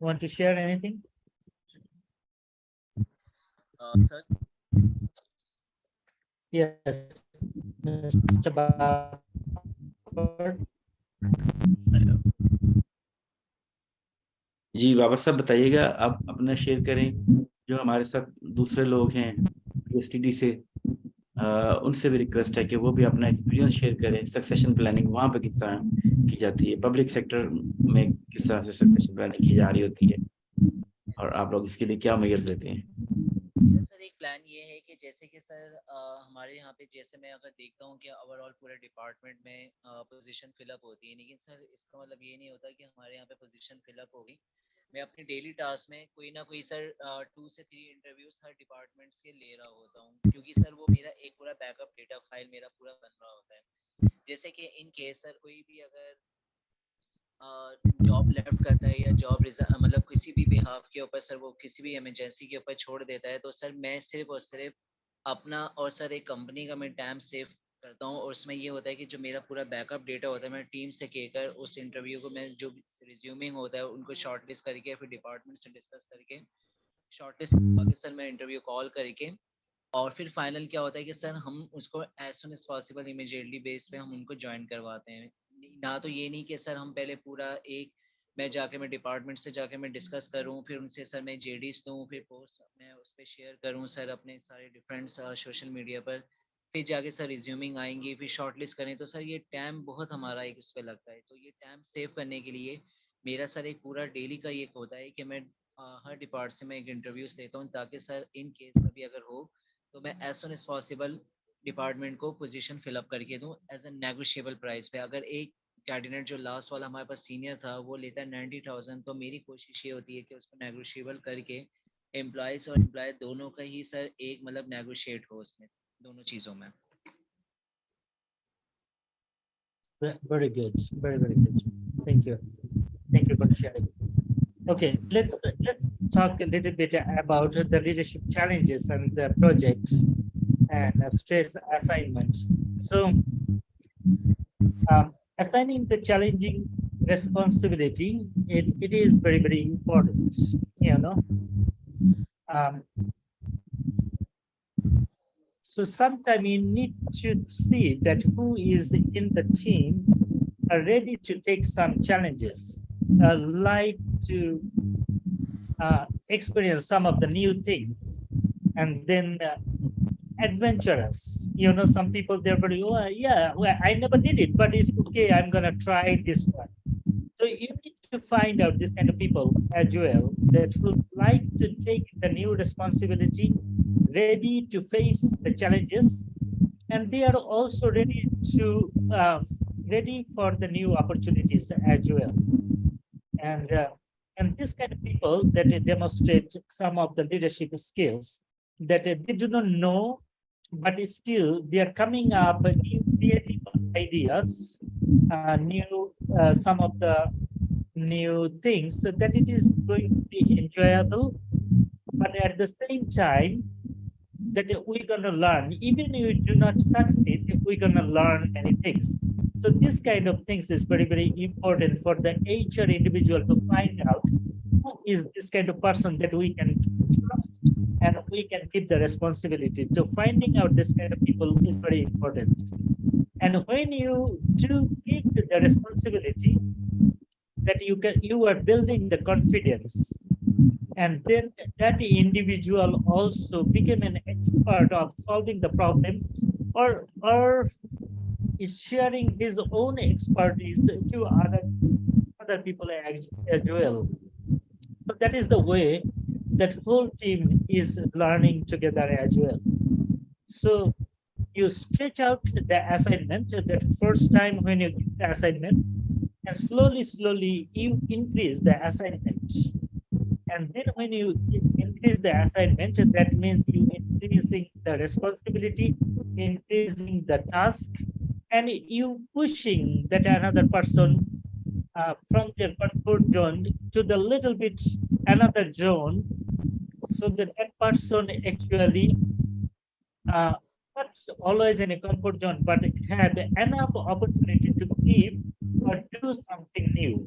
want to share anything? Sir, Yes, Mr. Babar. जी बाबर साहब बताइएगा, आप अपना शेयर करें। जो हमारे साथ दूसरे लोग हैं पीएसटीडी से, उनसे भी रिक्वेस्ट है कि वो भी अपना एक्सपीरियंस शेयर करें। सक्सेशन प्लानिंग वहाँ पे किस तरह की जाती है, पब्लिक सेक्टर में किस तरह से सक्सेशन प्लानिंग की जा रही होती है, और आप लोग इसके लिए क्या मेजर्स लेते हैं? सर एक प्लान ये है कि जैसे कि सर हमारे यहाँ पे जैसे मैं अगर देखता हूँ कि ओवरऑल पूरे डिपार्टमेंट में पोजीशन फिलअप होती है, लेकिन सर इसका मतलब ये नहीं होता कि हमारे यहाँ पे पोजीशन फिलअप होगी। मैं अपने डेली टास्क में कोई ना कोई सर 2 से 3 इंटरव्यूज हर डिपार्टमेंट्स के ले रहा होता हूँ, क्योंकि सर वो मेरा एक पूरा बैकअप डेटा फाइल मेरा पूरा बन रहा होता है। जैसे कि इन केस सर कोई भी अगर जॉब लेफ्ट करता है या जॉब मतलब किसी भी बिहाफ के ऊपर सर वो किसी भी इमरजेंसी के ऊपर छोड़ देता है, तो सर मैं सिर्फ और सिर्फ अपना और सर एक कंपनी का मैं टाइम सेव करता हूँ। और उसमें ये होता है कि जो मेरा पूरा बैकअप डेटा होता है मैं टीम से कहकर उस इंटरव्यू को मैं जो रिज्यूमिंग होता है उनको शॉर्टलिस्ट करके फिर डिपार्टमेंट से डिस्कस करके शॉर्टलिस्ट करके सर मैं इंटरव्यू कॉल करके और फिर फाइनल क्या होता है कि सर हम उसको as soon as possible immediately base पे हम उनको ज्वाइन करवाते हैं। ना तो ये नहीं कि सर हम पहले पूरा एक मैं डिपार्टमेंट से जाके मैं डिस्कस करूं, फिर उनसे सर मैं जेडीज दूं, फिर पोस्ट मैं उस पर शेयर करूं सर अपने सारे डिफरेंट सोशल मीडिया पर, फिर जाके सर रिज्यूमिंग आएंगी, फिर शॉर्टलिस्ट करें, तो सर ये टाइम बहुत हमारा एक इस पर लगता है। तो ये टाइम सेव करने के लिए मेरा सर एक पूरा डेली का ये होता है कि मैं हर डिपार्ट से मैं एक इंटरव्यूज लेता हूँ, ताकि सर इन केस कभी अगर हो तो मैं as soon as possible department को पोजीशन फिलअप करके दूं एज ए नेगोशिएबल प्राइस पे। अगर एक कैंडिडेट जो लास्ट वाला हमारे पास सीनियर था वो लेता है 90,000, तो मेरी कोशिश ये होती है कि उसको नेगोशिएबल करके एम्प्लॉयज और एम्प्लॉय दोनों का ही सर एक मतलब नेगोशिएट हो उसमें दोनों चीज़ों में। Very good, very good. Thank you for sharing. Okay, let's talk a little bit about the leadership challenges and the project and stress assignment. So, assigning the challenging responsibility, it is very important, you know. So sometimes you need to see that who is in the team are ready to take some challenges, like to experience some of the new things, and then adventurous. You know, some people they're very, oh, yeah, well, I never did it, but it's okay. I'm gonna try this one. So you need to find out this kind of people as well that would like to take the new responsibility, ready to face the challenges, and they are also ready to ready for the new opportunities as well. And this kind of people that demonstrate some of the leadership skills that they do not know, but still they are coming up with new creative ideas, some of the new things, so that it is going to be enjoyable, but at the same time that we're going to learn. Even if you do not succeed, we're going to learn many things. So this kind of things is very, very important for the HR individual to find out who is this kind of person that we can trust and we can give the responsibility. To finding out this kind of people is very important. And when you do give the responsibility, that you are building the confidence, and then that individual also became an expert of solving the problem, or is sharing his own expertise to other people as well. So that is the way that whole team is learning together as well. So you stretch out the assignment that first time when you give the assignment, and slowly you increase the assignment. And then when you increase the assignment, that means you increasing the responsibility, increasing the task, and you pushing that another person from their comfort zone to the little bit another zone, so that that person actually not always in a comfort zone, but had enough opportunity to give or do something new.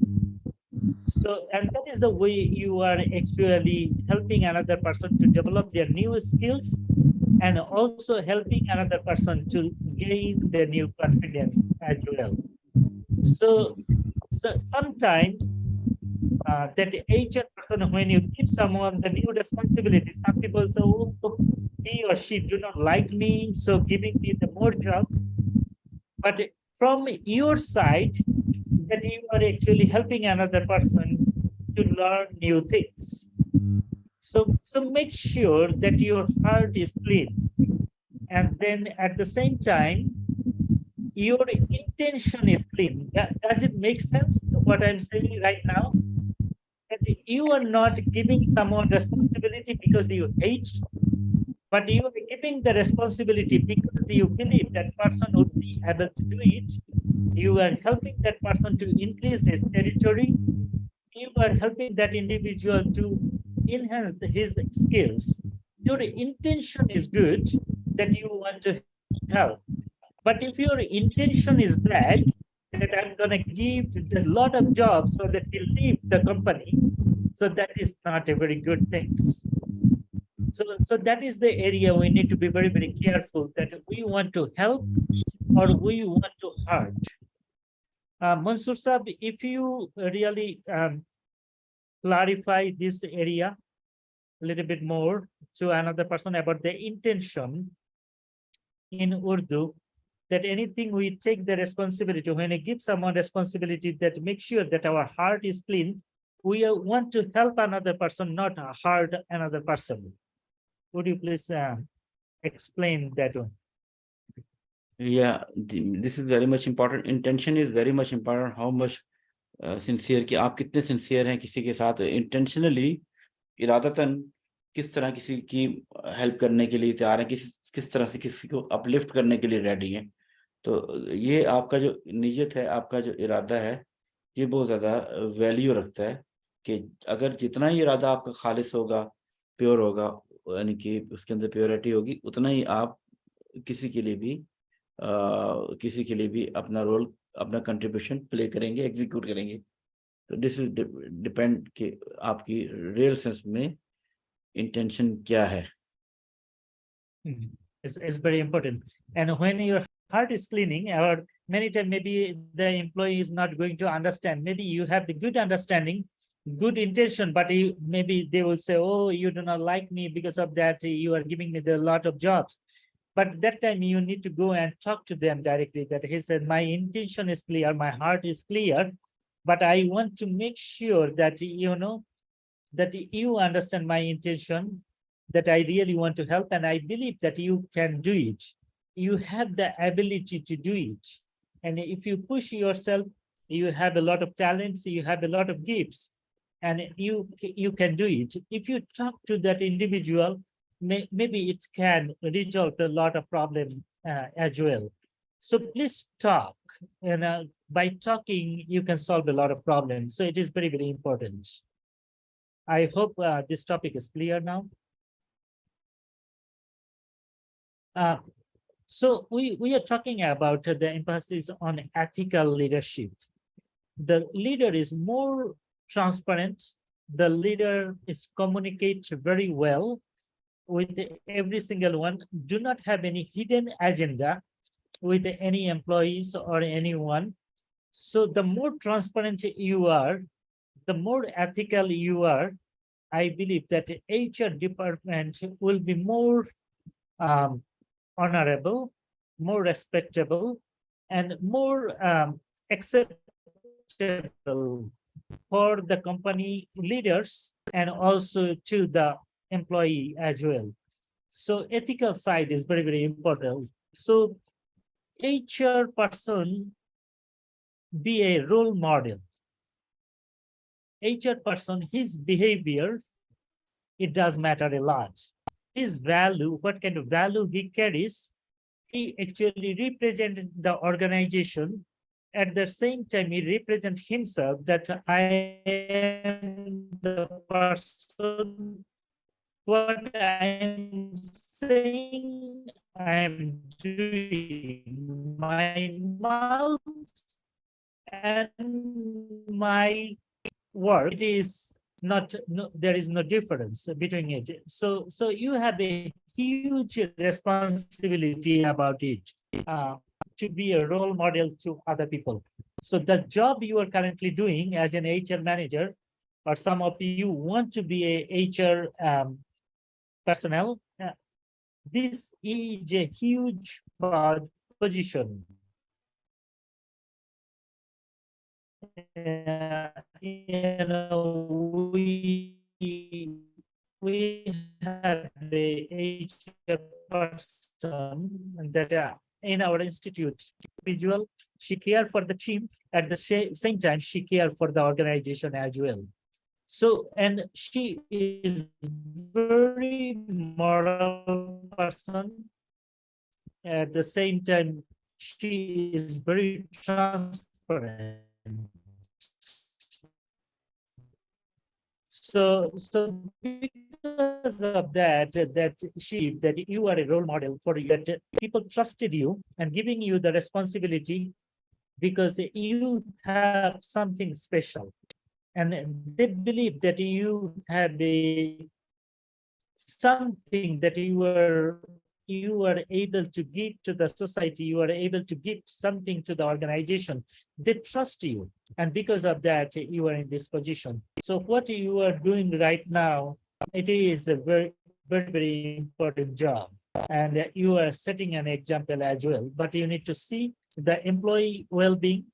So, and that is the way you are actually helping another person to develop their new skills, and also helping another person to gain their new confidence as well. So sometimes that HR person, when you give someone the new responsibility, some people say, oh, he or she do not like me, so giving me the more job. But from your side, that you are actually helping another person to learn new things. So make sure that your heart is clean. And then at the same time, your intention is clean. Does it make sense what I'm saying right now? That you are not giving someone responsibility because you hate, but you are giving the responsibility because you believe that person would be able to do it. You are helping that person to increase his territory. You are helping that individual to enhance his skills. Your intention is good, that you want to help. But if your intention is bad, that I'm going to give a lot of jobs so that you leave the company, so that is not a very good thing. So that is the area we need to be very, very careful, that we want to help or we want to hurt. Mansoor Sab, if you really clarify this area a little bit more to another person about the intention in Urdu, that anything we take the responsibility, when I give someone responsibility, that make sure that our heart is clean, we want to help another person, not hurt another person. Would you please explain that one? Yeah, this is very much important. Intention is very much important. How much sincere कि आप कितने sincere हैं किसी के साथ intentionally, इरादतन किस तरह किसी की हेल्प करने के लिए तैयार है, किस तरह से किसी को अपलिफ्ट करने के लिए रेडी है. तो ये आपका जो नीयत है, आपका जो इरादा है, ये बहुत ज़्यादा वैल्यू रखता है कि अगर जितना ही इरादा आपका खालिस होगा, प्योर होगा, यानी कि उसके अंदर प्योरिटी होगी, उतना ही आप किसी के लिए भी अपना रोल, अपना कंट्रीब्यूशन प्ले करेंगे, एग्जीक्यूट करेंगे. तो दिस इज डिपेंड कि आपकी रियल सेंस में इंटेंशन क्या है. It's very important. And when your heart is cleaning, or many times maybe the employee is not going to understand. Maybe you have the good understanding, good intention, but maybe they will say, oh, you do not like me because of that. You are giving me a lot of jobs. But that time you need to go and talk to them directly, that he said, my intention is clear, my heart is clear, but I want to make sure that, that you understand my intention, that I really want to help, and I believe that you can do it. You have the ability to do it. And if you push yourself, you have a lot of talents, you have a lot of gifts, and you can do it. If you talk to that individual, maybe it can resolve a lot of problems as well. So please talk, and by talking, you can solve a lot of problems. So it is very, very important. I hope this topic is clear now. Uh, so we are talking about the emphasis on ethical leadership. The leader is more transparent. The leader is communicate very well with every single one, do not have any hidden agenda with any employees or anyone. So the more transparent you are, the more ethical you are, I believe that HR department will be more honorable, more respectable, and more acceptable for the company leaders and also to the employee as well. So ethical side is very, very important. So HR person be a role model. HR person, his behavior, it does matter a lot. His value, what kind of value he carries, he actually represents the organization. At the same time, he represents himself that I am the person, what I'm saying, I'm doing. My mouth and my work, it is not, no, there is no difference between it. So you have a huge responsibility about it, to be a role model to other people. So the job you are currently doing as an HR manager, or some of you want to be a HR personnel, this is a huge position. We have a HR person that in our institute, individual, she care for the team. At the same time, she care for the organization as well. So, and she is very moral person. At the same time, she is very transparent. So because of that, that you are a role model for you, that people trusted you and giving you the responsibility because you have something special, and they believe that you have a something that you are able to give to the society, you are able to give something to the organization. They trust you, and because of that, you are in this position. So what you are doing right now, it is a very, very, very important job, and you are setting an example as well. But you need to see the employee well-being.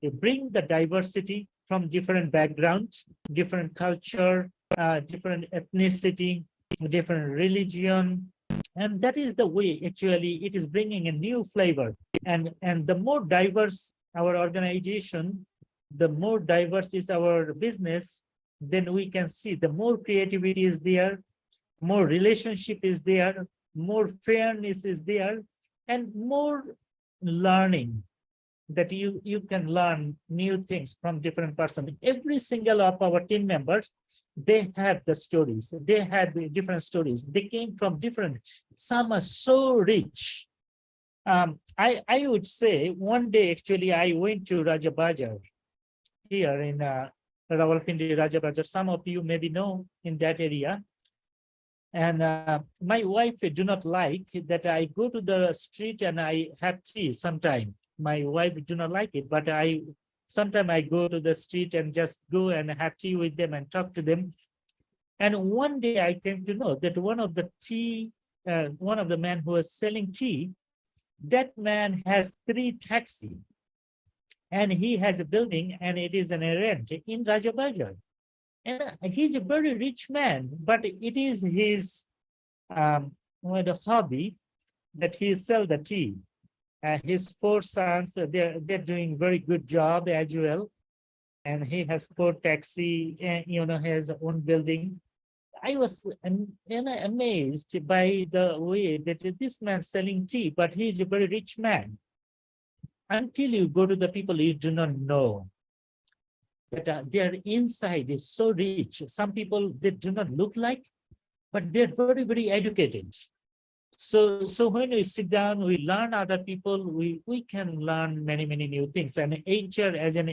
You bring the diversity from different backgrounds, different culture, different ethnicity, different religion, and that is the way actually it is bringing a new flavor. And the more diverse our organization, the more diverse is our business, then we can see the more creativity is there, more relationship is there, more fairness is there, and more learning, that you can learn new things from different person. Every single of our team members, they have the stories, they have the different stories, they came from different, some are so rich. I would say one day actually I went to Raja Bazar here in Rawalpindi. Raja Bazar, some of you maybe know in that area. And my wife do not like that I go to the street and I have tea sometime. My wife do not like it, but sometimes I go to the street and just go and have tea with them and talk to them. And one day I came to know that one of the men who was selling tea, that man has 3 taxis, and he has a building and it is an rent in Raja Bazar. And he's a very rich man, but it is his the hobby that he sell the tea. His 4 sons, they're doing very good job as well. And he has 4 taxi, and has own building. I was amazed by the way that this man selling tea, but he's a very rich man. Until you go to the people you do not know, that their inside is so rich. Some people, they do not look like, but they're very, very educated. So when we sit down, we learn other people, we can learn many new things. And HR, as an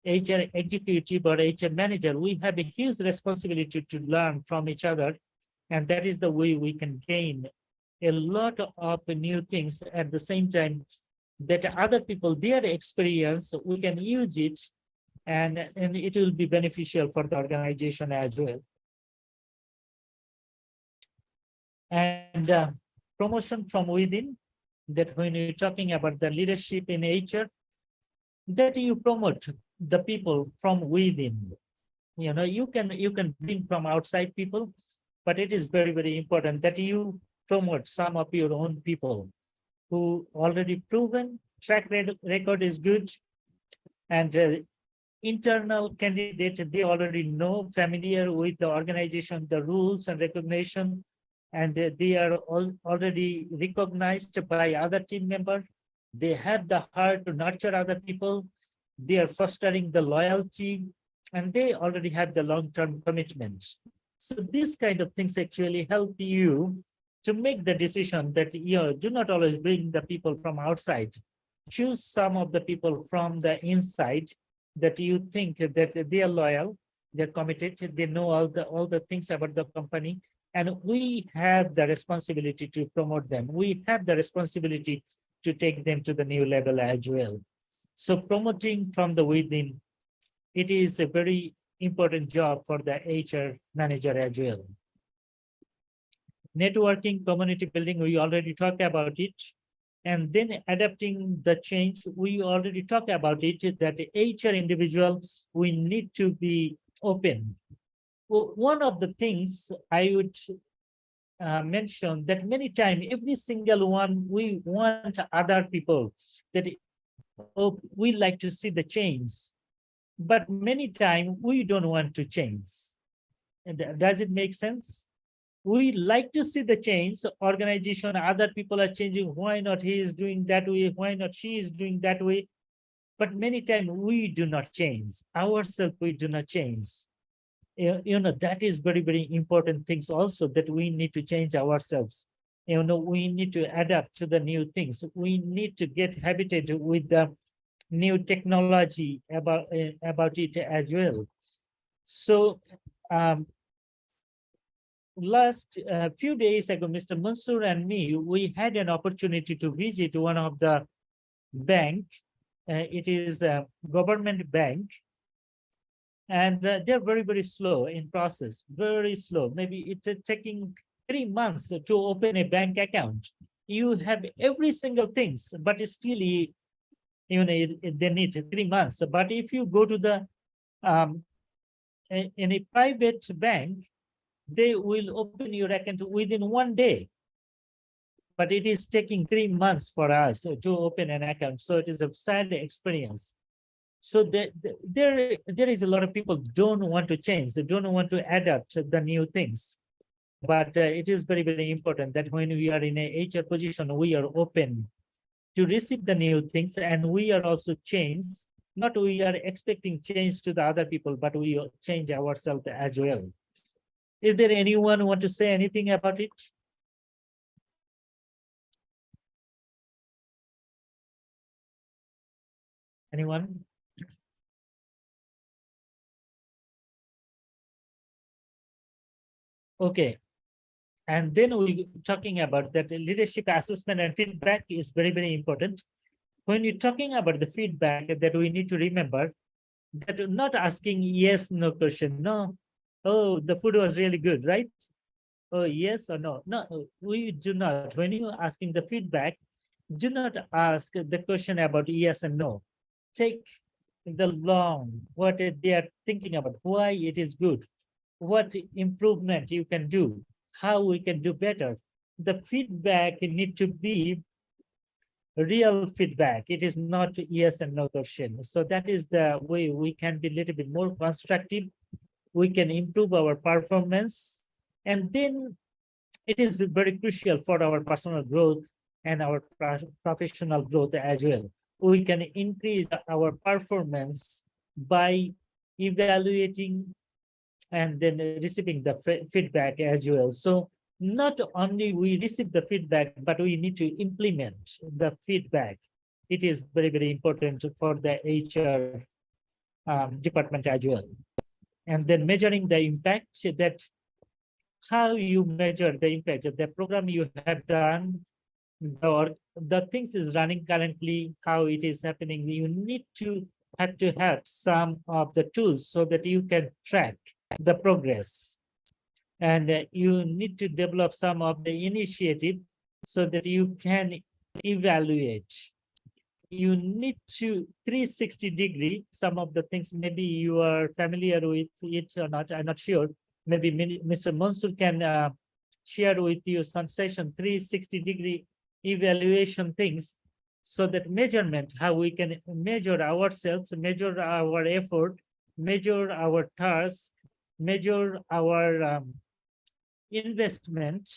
HR executive or HR manager, we have a huge responsibility to learn from each other, and that is the way we can gain a lot of new things. At the same time, that other people, their experience, we can use it, and it will be beneficial for the organization as well. And promotion from within, that when you're talking about the leadership in HR, that you promote the people from within. You know, you can bring from outside people, but it is very important that you promote some of your own people who already proven track record is good, and internal candidate, they already know, familiar with the organization, the rules and recognition, and they are already recognized by other team members. They have the heart to nurture other people. They are fostering the loyalty, and they already have the long-term commitments. So these kind of things actually help you to make the decision that you do not always bring the people from outside. Choose some of the people from the inside that you think that they are loyal, they're committed, they know all the things about the company, and we have the responsibility to promote them. We have the responsibility to take them to the new level as well. So promoting from the within, it is a very important job for the HR manager as well. Networking, community building, we already talked about it. And then adapting the change, we already talked about it, that HR individual, we need to be open. Well, one of the things I would mention that many times, every single one, we want other people that we like to see the change, but many times we don't want to change. And does it make sense? We like to see the change, organization, other people are changing. Why not he is doing that way? Why not she is doing that way? But many times we do not change. Ourselves, we do not change. You know, that is very important things also, that we need to change ourselves. You know, we need to adapt to the new things. We need to get habituated with the new technology about it as well. So last few days ago, Mr. Mansoor and me, we had an opportunity to visit one of the bank. It is a government bank, and they're very slow in process, very slow. Maybe it's taking 3 months to open a bank account. You have every single things, but still, you know, they need 3 months. But if you go to the in a private bank, they will open your account within 1 day. But it is taking 3 months for us to open an account. So it is a sad experience. So there is a lot of people don't want to change. They don't want to adapt to the new things. But it is very important that when we are in a HR position, we are open to receive the new things, and we are also changed. Not we are expecting change to the other people, but we change ourselves as well. Is there anyone who want to say anything about it? Anyone? Okay. And then we talking about that leadership assessment and feedback is very important. When you're talking about the feedback, that we need to remember that not asking yes, no question. No, oh, the food was really good, right? Oh, yes or no? No, we do not. When you're asking the feedback, do not ask the question about yes and no. Take the long, what they are thinking about, why it is good, what improvement you can do, how we can do better. The feedback need to be real feedback. It is not yes and no question. So that is the way we can be a little bit more constructive. We can improve our performance, and then it is very crucial for our personal growth and our professional growth as well. We can increase our performance by evaluating and then receiving the feedback as well. So not only we receive the feedback, but we need to implement the feedback. It is very, very important for the HR department as well. And then measuring the impact, that how you measure the impact of the program you have done, or the things is running currently, how it is happening. You need to have some of the tools so that you can track the progress. And you need to develop some of the initiative so that you can evaluate. You need to 360-degree some of the things. Maybe you are familiar with it or not, I'm not sure. Maybe Mr. Mansoor can share with you some session 360-degree evaluation things, so that measurement, how we can measure ourselves, measure our effort, measure our task, measure our investment,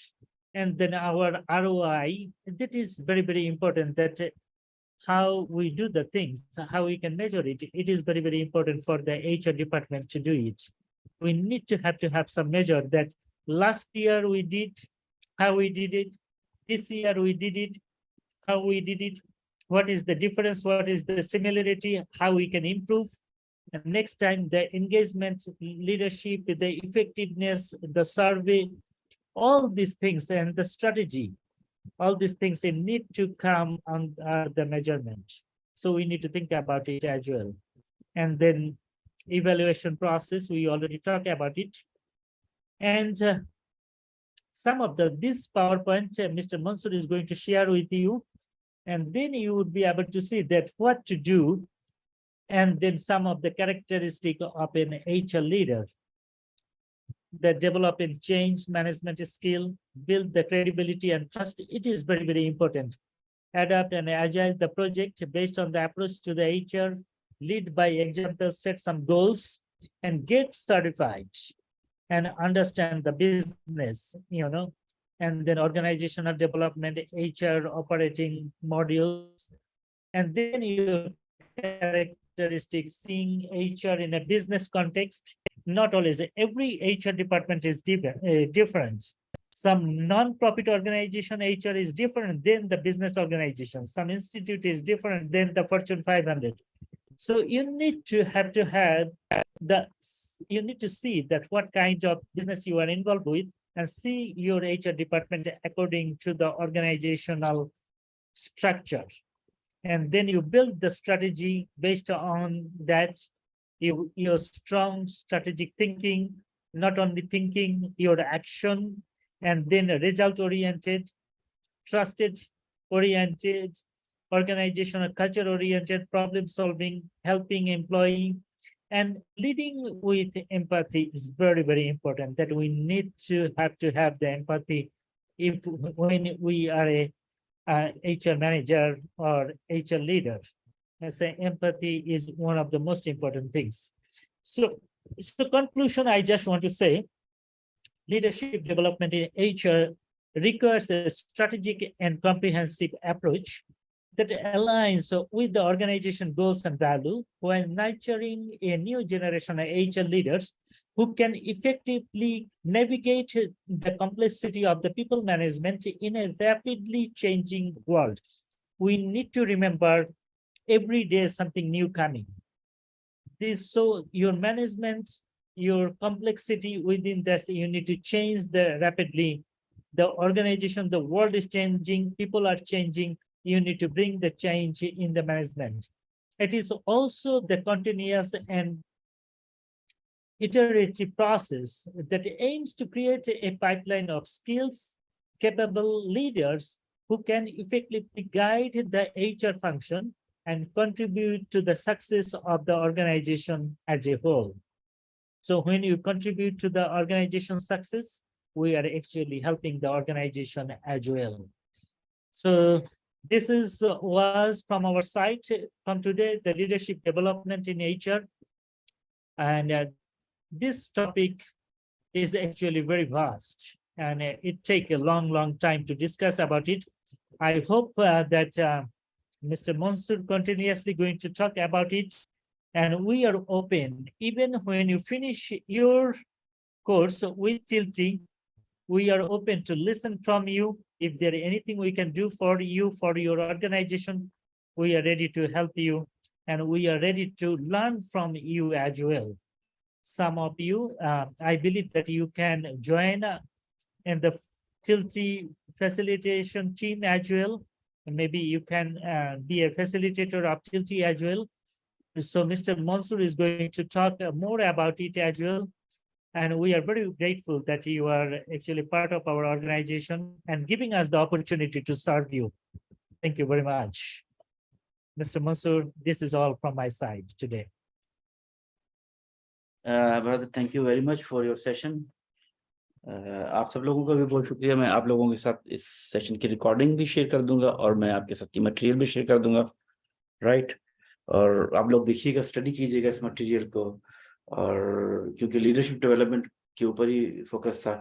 and then our ROI. That is very, very important, that how we do the things, how we can measure it. It is very, very important for the HR department to do it. We need to have some measure that last year we did, how we did it, this year we did it, how we did it, what is the difference, what is the similarity, how we can improve. And next time, the engagement, leadership, the effectiveness, the survey, all these things, and the strategy, all these things, they need to come on the measurement. So we need to think about it as well. And then evaluation process, we already talked about it. And some of this PowerPoint, Mr. Mansoor is going to share with you. And then you would be able to see that what to do, and then some of the characteristics of an HR leader. That develop in change management skill, build the credibility and trust. It is very, very important. Adapt and agile the project based on the approach to the HR, lead by example, set some goals, and get certified, and understand the business, and then organizational development, HR operating modules, and then your characteristics, seeing HR in a business context. Not always, every HR department is different. Some non-profit organization HR is different than the business organization. Some institute is different than the Fortune 500. So you need to you need to see that what kind of business you are involved with, and see your HR department according to the organizational structure. And then you build the strategy based on that. Your strong strategic thinking, not only thinking, your action, and then result-oriented, trusted-oriented, organizational culture-oriented, problem-solving, helping employee, and leading with empathy is very, very important. That we need to have the empathy when we are a HR manager or HR leader. I say empathy is one of the most important things. So conclusion, I just want to say, leadership development in HR requires a strategic and comprehensive approach that aligns with the organization goals and value, while nurturing a new generation of HR leaders who can effectively navigate the complexity of the people management in a rapidly changing world. We need to remember every day something new coming. So your management, your complexity within this, you need to change rapidly. The organization, the world is changing, people are changing. You need to bring the change in the management. It is also the continuous and iterative process that aims to create a pipeline of skills, capable leaders who can effectively guide the HR function and contribute to the success of the organization as a whole. So when you contribute to the organization's success, we are actually helping the organization as well. So this was from our side from today, the leadership development in HR. And this topic is actually very vast, and it takes a long time to discuss about it. I hope that Mr. Mansoor continuously going to talk about it, and we are open. Even when you finish your course with Tilti, We are open to listen from you. If there is anything we can do for you, for your organization, we are ready to help you, and we are ready to learn from you as well. Some of you, I believe that you can join in the Tilty facilitation team as well. Maybe you can be a facilitator of Tilty as well. So Mr. Mansoor is going to talk more about it as well. And we are very grateful that you are actually part of our organization and giving us the opportunity to serve you. Thank you very much. Mr. Mansoor, this is all from my side today. Brother, thank you very much for your session. आप सब लोगों का भी बहुत शुक्रिया। मैं आप लोगों के साथ इस सेशन की रिकॉर्डिंग भी शेयर कर दूंगा और मैं आपके साथ की मटेरियल भी शेयर कर दूंगा, राइट। और आप लोग देखिएगा, स्टडी कीजिएगा इस मटेरियल को, और क्योंकि लीडरशिप डेवलपमेंट के ऊपर ही फोकस था,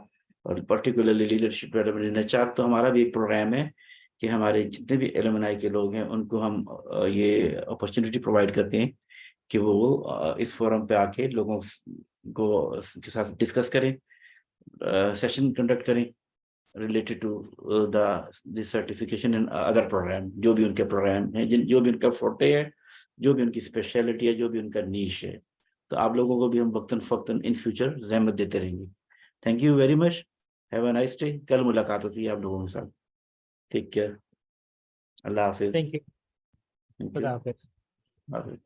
और particularly leadership development in HR. तो हमारा भी एक प्रोग्राम है कि हमारे जितने भी एलुमनाई के लोग हैं उनको हम ये अपॉर्चुनिटी प्रोवाइड करते हैं कि वो इस फोरम पे आके लोगों को के साथ डिस्कस करें, सेशन कंडक्ट करें related to the certification and other programme, जो भी उनके प्रोग्राम है, जो भी उनका फोटे है, जो भी उनकी स्पेशलिटी है, जो भी उनका नीश है। तो आप लोगों को भी हम वक्तन फ़क्तन इन फ्यूचर ज़हमत देते रहेंगे। Thank you very much, have a nice day. कल मुलाकात होती है आप लोगों के साथ। टेक केयर, अल्लाह हाफिज। Thank you. Thank you. Good afternoon.